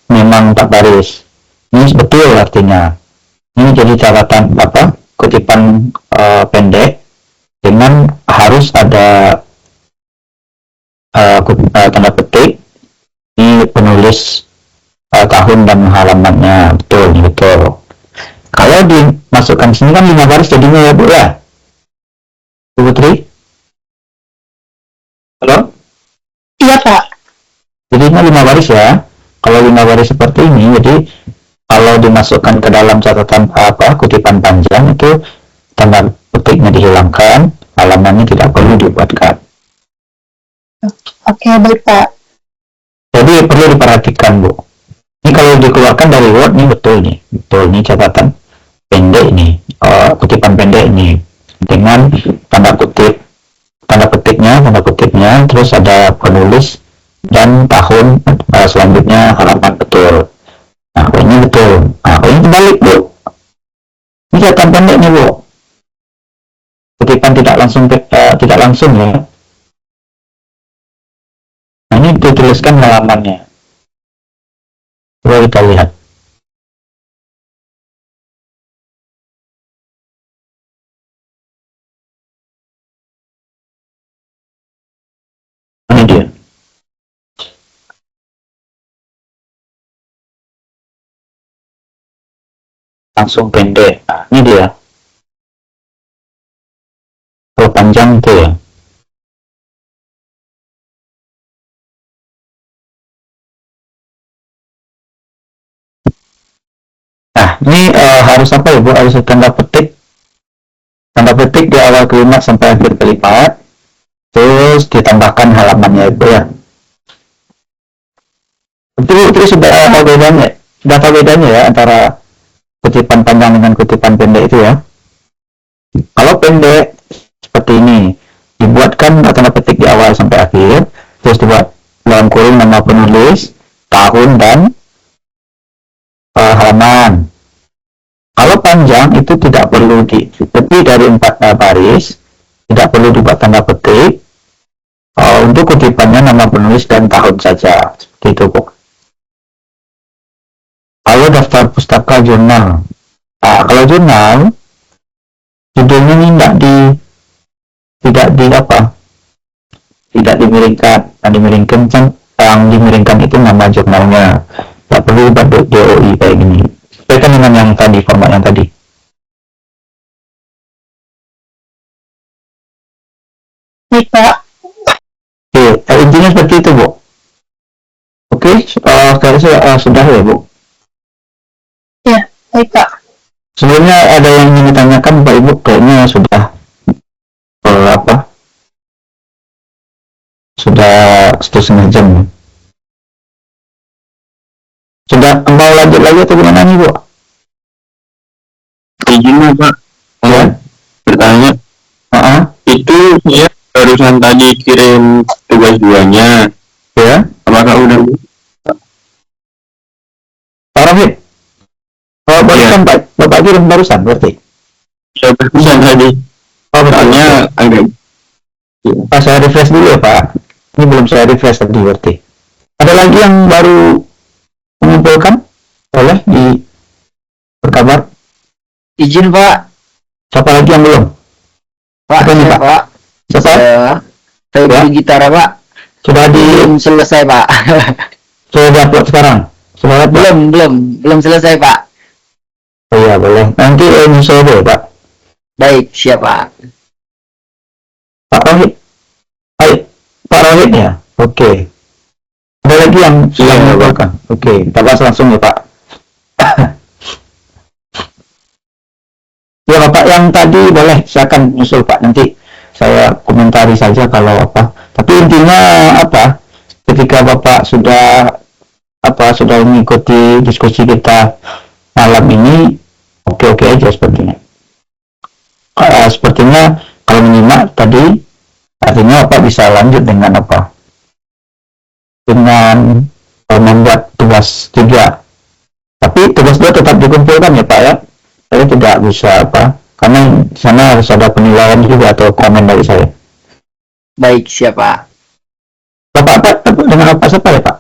memang 4 baris. Ini betul artinya. Ini jadi catatan apa? Kutipan pendek dengan harus ada tanda petik. Ini penulis tahun dan halamannya, betul. Kalau dimasukkan sini kan 5 baris jadinya ya Bu ya. Bu Putri? Halo? Iya Pak. Jadinya 5 baris ya. Kalau 5 baris seperti ini, jadi kalau dimasukkan ke dalam catatan kutipan panjang itu tanda petiknya dihilangkan, halamannya tidak perlu dibuatkan. Oke, baik Pak. Jadi perlu diperhatikan Bu. Ini kalau dikeluarkan dari Word ini betul nih catatan pendek ini, kutipan pendek ini dengan tanda petiknya, terus ada penulis dan tahun selanjutnya halaman betul. Nah ini betul. Nah ini kebalik Bu. Ini catatan pendek nih Bu. Kutipan tidak langsung ya. Nah ini dituliskan halamannya. Coba kita lihat. Ini dia. Langsung pendek. Nah ini dia. Kalau panjang itu ya. Nah, ini harus apa ya Bu? Harus tanda petik di awal kalimat sampai akhir kalimat, terus ditambahkan halamannya Ibu ya. Itu sudah tahu bedanya? Sudah tahu bedanya ya antara kutipan panjang dengan kutipan pendek itu ya? Kalau pendek seperti ini, dibuatkan tanda petik di awal sampai akhir, terus dibuat dalam kurung nama penulis, tahun dan halaman. Kalau panjang itu tidak perlu lebih dari 4 baris, tidak perlu dibuat tanda petik. Untuk kutipannya nama penulis dan tahun saja, seperti itu Bu. Kalau daftar pustaka jurnal, kalau jurnal judulnya ini tidak dimiringkan, yang dimiringkan itu nama jurnalnya. Tidak perlu buat DOI kayak gini. Sesuaikan dengan yang tadi, format yang tadi. Baik Pak. Oke, intinya seperti itu Bu. Oke, sudah ya Bu. Ya, baik Pak. Sebelumnya ada yang ingin ditanyakan Pak Ibu, kayaknya sudah sudah 1,5 jam. Sudah mau lanjut lagi atau gimana nih Bu? Izin Pak, Ya. bertanya, itu saya barusan tadi kirim tugas 2-nya, Ya. apakah udah? Pak Rohit. Barusan Pak, Bapak kirim barusan berarti. Saya barusan tadi, soalnya agak. Saya refresh dulu ya Pak. Ini belum saya refresh tadi berarti. Ada lagi yang baru mengumpulkan? Boleh berkabar? Izin Pak. Siapa lagi yang belum? Pak, Apa nih, saya, Pak? Pak. Siapa? Saya Ya. beli gitar ya, Pak. Sudah Belum selesai, Pak. sudah di-upload sekarang? Sudah upload? belum selesai, Pak. Oh iya boleh. Nanti nyusul deh Pak. Baik, siap, Pak. Pak Rohit. Hai, Pak Rohit ya? Oke. Ada lagi yang sudah mengumpulkan? Oke, kita bahas langsung ya Pak. Bapak yang tadi boleh silakan usul Pak, nanti saya komentari saja kalau apa. Tapi intinya apa? Ketika Bapak sudah mengikuti diskusi kita malam ini, oke-oke aja sepertinya. Sepertinya kalau menyimak tadi, artinya Bapak bisa lanjut dengan apa? Dengan membuat tugas 3. Tapi tugas 2 tetap dikumpulkan ya Pak ya. Saya tidak bisa apa, karena di sana harus ada penilaian juga atau komen dari saya. Baik, siapa? Bapak dengan apa siapa ya Pak?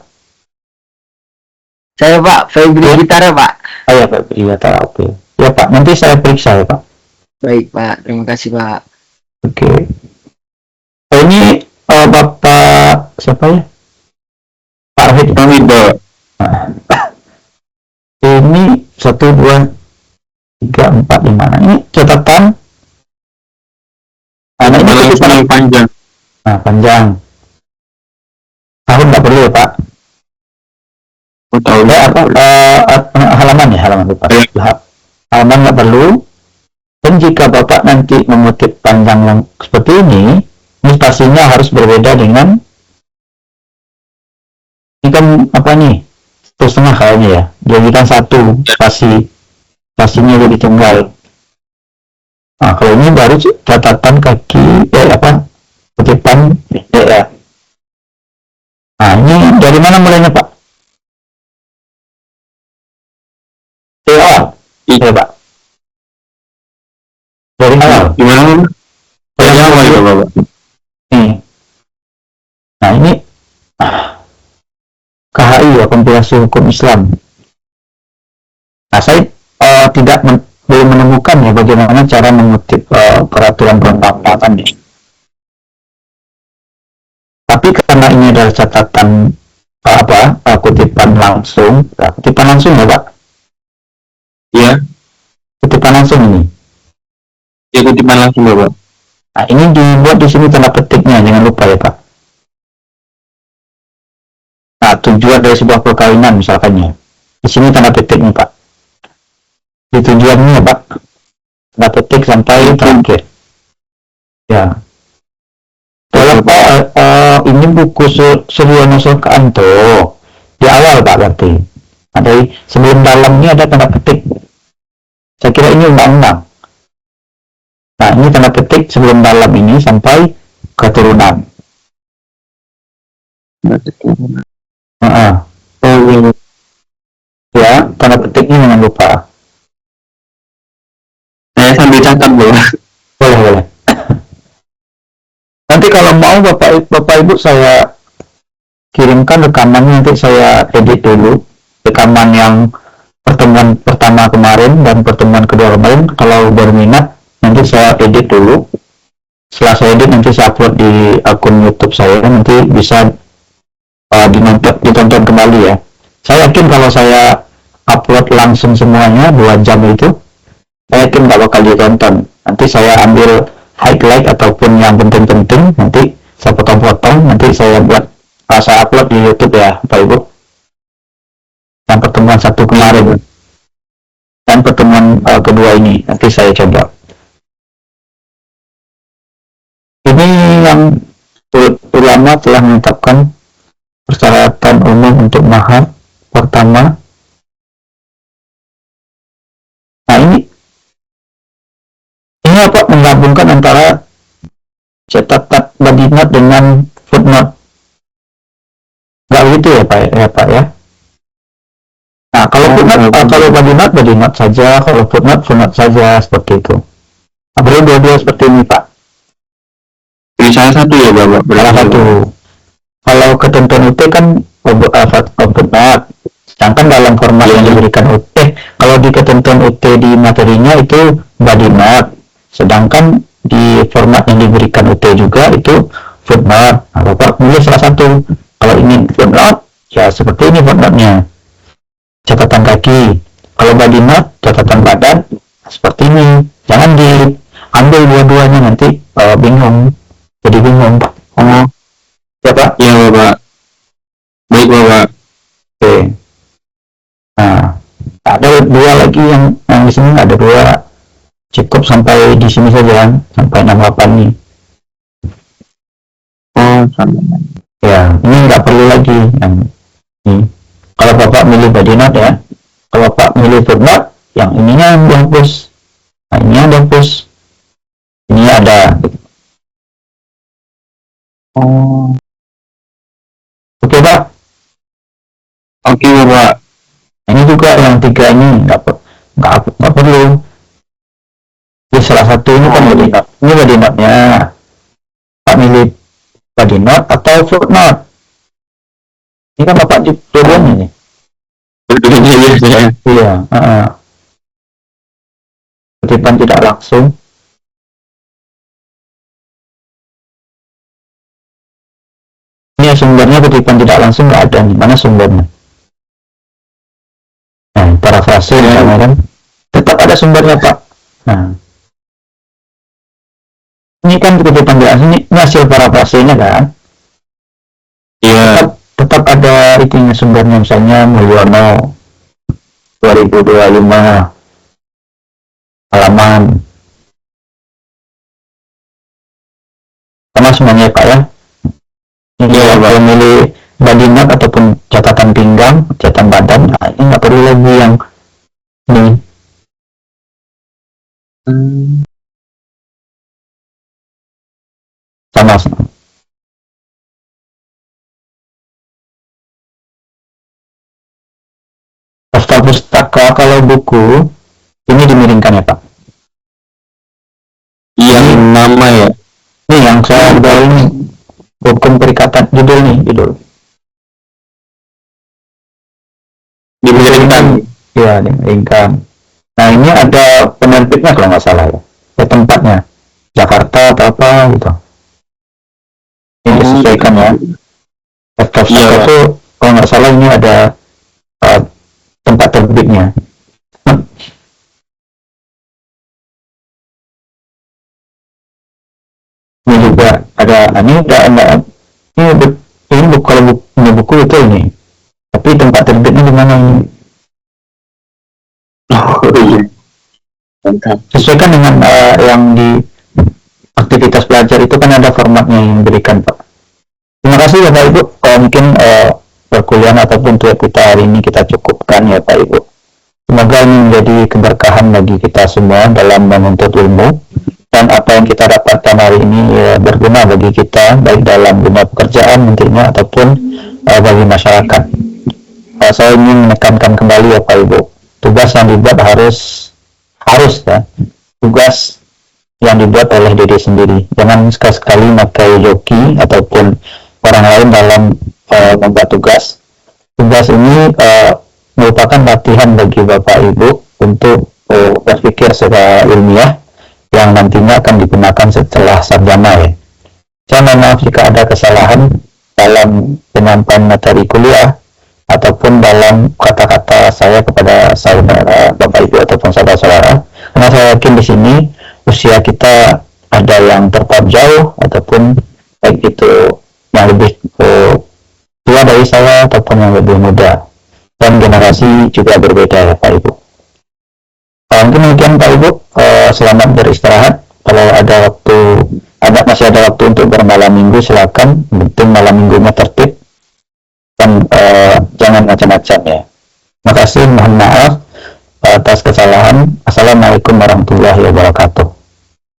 Saya Pak, Febri Gitara Pak. Oh ya Pak, iya oke. Ya Pak, nanti saya periksa ya Pak. Baik Pak, terima kasih Pak. Oke. Oh, ini Bapak siapa ya? Pak Rohid. Nah, ini 1, 2, 3, 4, 5. Nah, ini catatan. Nah, ini kutipan panjang. Nah, panjang. Tahun nggak perlu ya Pak? Tahu apa? Halaman ya, halaman Pak. Halaman nggak perlu. Dan jika Bapak nanti mengutip panjang yang seperti ini spasinya harus berbeda dengan ini kan apa nih? 1,5 kayaknya ya. Jadikan 1 spasinya jadi tunggal. Nah, kalau ini baru catatan kaki kutipan ya. Nah, ini dari mana mulainya Pak? Iya Pak. Dari awal. Gimana? Dari awal ya Bapak. Nah, ini KHI ya, kompilasi hukum Islam. Nah, saya belum menemukan ya bagaimana cara mengutip peraturan perundang-undangan ini. Tapi karena ini adalah catatan kutipan langsung ya Pak? Iya. Kutipan langsung ini. Ya, kutipan langsung Bapak. Nah, ini dibuat di sini tanda petiknya, jangan lupa ya Pak. Nah, tujuan dari sebuah perkawinan misalkannya. Di sini tanda petik nih Pak. Di tujuannya Pak. Tanda petik sampai terakhir. Ya. Kalau Pak, ini buku Suryono Soekanto. Di awal Pak berarti. Nah, dari sebelum dalamnya ada tanda petik. Saya kira ini undang-undang. Nah, ini tanda petik sebelum dalam ini sampai keturunan. Ya, tanda petiknya jangan lupa. Saya sambil catat boleh. Nanti kalau mau Bapak Ibu saya kirimkan rekamannya, nanti saya edit dulu rekaman yang pertemuan pertama kemarin dan pertemuan kedua kemarin. Kalau berminat nanti saya edit dulu. Setelah saya edit nanti saya upload di akun YouTube saya, nanti bisa ditonton kembali ya. Saya yakin kalau saya upload langsung semuanya 2 jam itu, saya yakin nggak bakal ditonton. Nanti saya ambil highlight ataupun yang penting-penting, nanti saya potong-potong, nanti saya upload di YouTube ya Pak Ibu. Yang pertemuan 1 kemarin dan pertemuan kedua ini nanti saya coba. Ini yang ulama telah menetapkan persyaratan umum untuk mahar pertama. Nah, ini apa menggabungkan antara catatan badinat dengan footnote. Nggak begitu ya Pak ya? Nah, kalau footnote, kalau badinat saja, kalau footnote saja, seperti itu. Nah, perlu dua-dua seperti ini Pak. Pilih salah satu ya Bapak. Salah satu. Kalau ketentuan UT kan footnote. Sedangkan dalam format yang diberikan UT, kalau di ketentuan UT di materinya itu badinat. Sedangkan di format yang diberikan UT juga itu footnote. Nah, Bapak pilih salah satu. Kalau ingin footnote, ya seperti ini footnote-nya. Catatan kaki. Kalau badinat, catatan badan, seperti ini. Jangan diambil dua-duanya, nanti bingung. Jadi bingung. Oh, ya Pak? Ya Bapak. Baik Bapak. Oke. Nah, ada 2 lagi yang di sini ada 2. Cukup sampai di sini saja, sampai 68 nih. Oh, sama. Ya, ini nggak perlu lagi yang ini. Kalau Bapak milih body knot ya, kalau Bapak milih footnote, yang ininya yang dihapus. Nah, ini yang dihapus. Ini ada. Oh, Oke, Pak. oke Pak. Ini juga yang 3 ini nggak perlu. Di salah satu ini kan body knot. Ini body knotnya. Pak milih body knot atau footnote. Ini kan Bapak dua-duanya nih. Iya. Iya. Kutipan tidak langsung. Ini sumbernya kutipan tidak langsung nggak ada nih. Mana sumbernya? Nah, parafrase misalnya kan. Tetap ada sumbernya, Pak. Nah. Ini kan kutipan tidak langsung. Ini hasil parafrasenya kan. Iya. Tetap ada itunya sumbernya, misalnya Mulyono 2025 halaman sama semuanya Pak ya. Ini kalau milih body knot ataupun catatan pinggang, catatan badan, nah, ini nggak perlu lagi yang ini. Sama. Daftar pustaka kalau buku ini dimiringkan ya Pak. Yang nama ya. Ini yang saya udah ini hukum perikatan judul nih judul. Dimiringkan. Iya dimiringkan. Nah ini ada penerbitnya kalau nggak salah ya. Tempatnya Jakarta atau apa gitu. Ini disesuaikan ya. Daftar pustaka itu kalau nggak salah ini ada tempat terbitnya. Ini juga ada ini buku kalau buku itu ini. Tapi tempat terbitnya di mana ini? Oh iya. Mantap. Sesuaikan dengan yang di aktivitas belajar itu kan ada formatnya yang diberikan Pak. Terima kasih Bapak Ibu. Mungkin perkuliahan ataupun tugas kita hari ini kita cukupkan ya Pak Ibu. Semoga ini menjadi keberkahan bagi kita semua dalam menuntut ilmu, dan apa yang kita dapatkan hari ini ya, berguna bagi kita baik dalam dunia pekerjaan nantinya ataupun bagi masyarakat. Saya ingin menekankan kembali ya Pak Ibu, tugas yang dibuat harus ya, tugas yang dibuat oleh diri sendiri. Jangan sekali-sekali pakai joki ataupun orang lain dalam membuat tugas. Tugas ini merupakan latihan bagi Bapak Ibu untuk berpikir secara ilmiah yang nantinya akan digunakan setelah sarjana ya. Saya mohon maaf jika ada kesalahan dalam penyampaian materi kuliah ataupun dalam kata-kata saya kepada saudara Bapak Ibu ataupun saudara-saudara, karena saya yakin di sini usia kita ada yang terpaut jauh ataupun baik itu yang lebih tua dari saya ataupun yang lebih muda, dan generasi juga berbeda ya Pak Ibu. Mungkin demikian Pak Ibu, selamat beristirahat. Kalau masih ada waktu untuk bermalam minggu silakan, penting malam minggunya tertib dan jangan macam-macam ya. Terima kasih, mohon maaf atas kesalahan. Assalamualaikum warahmatullahi wabarakatuh.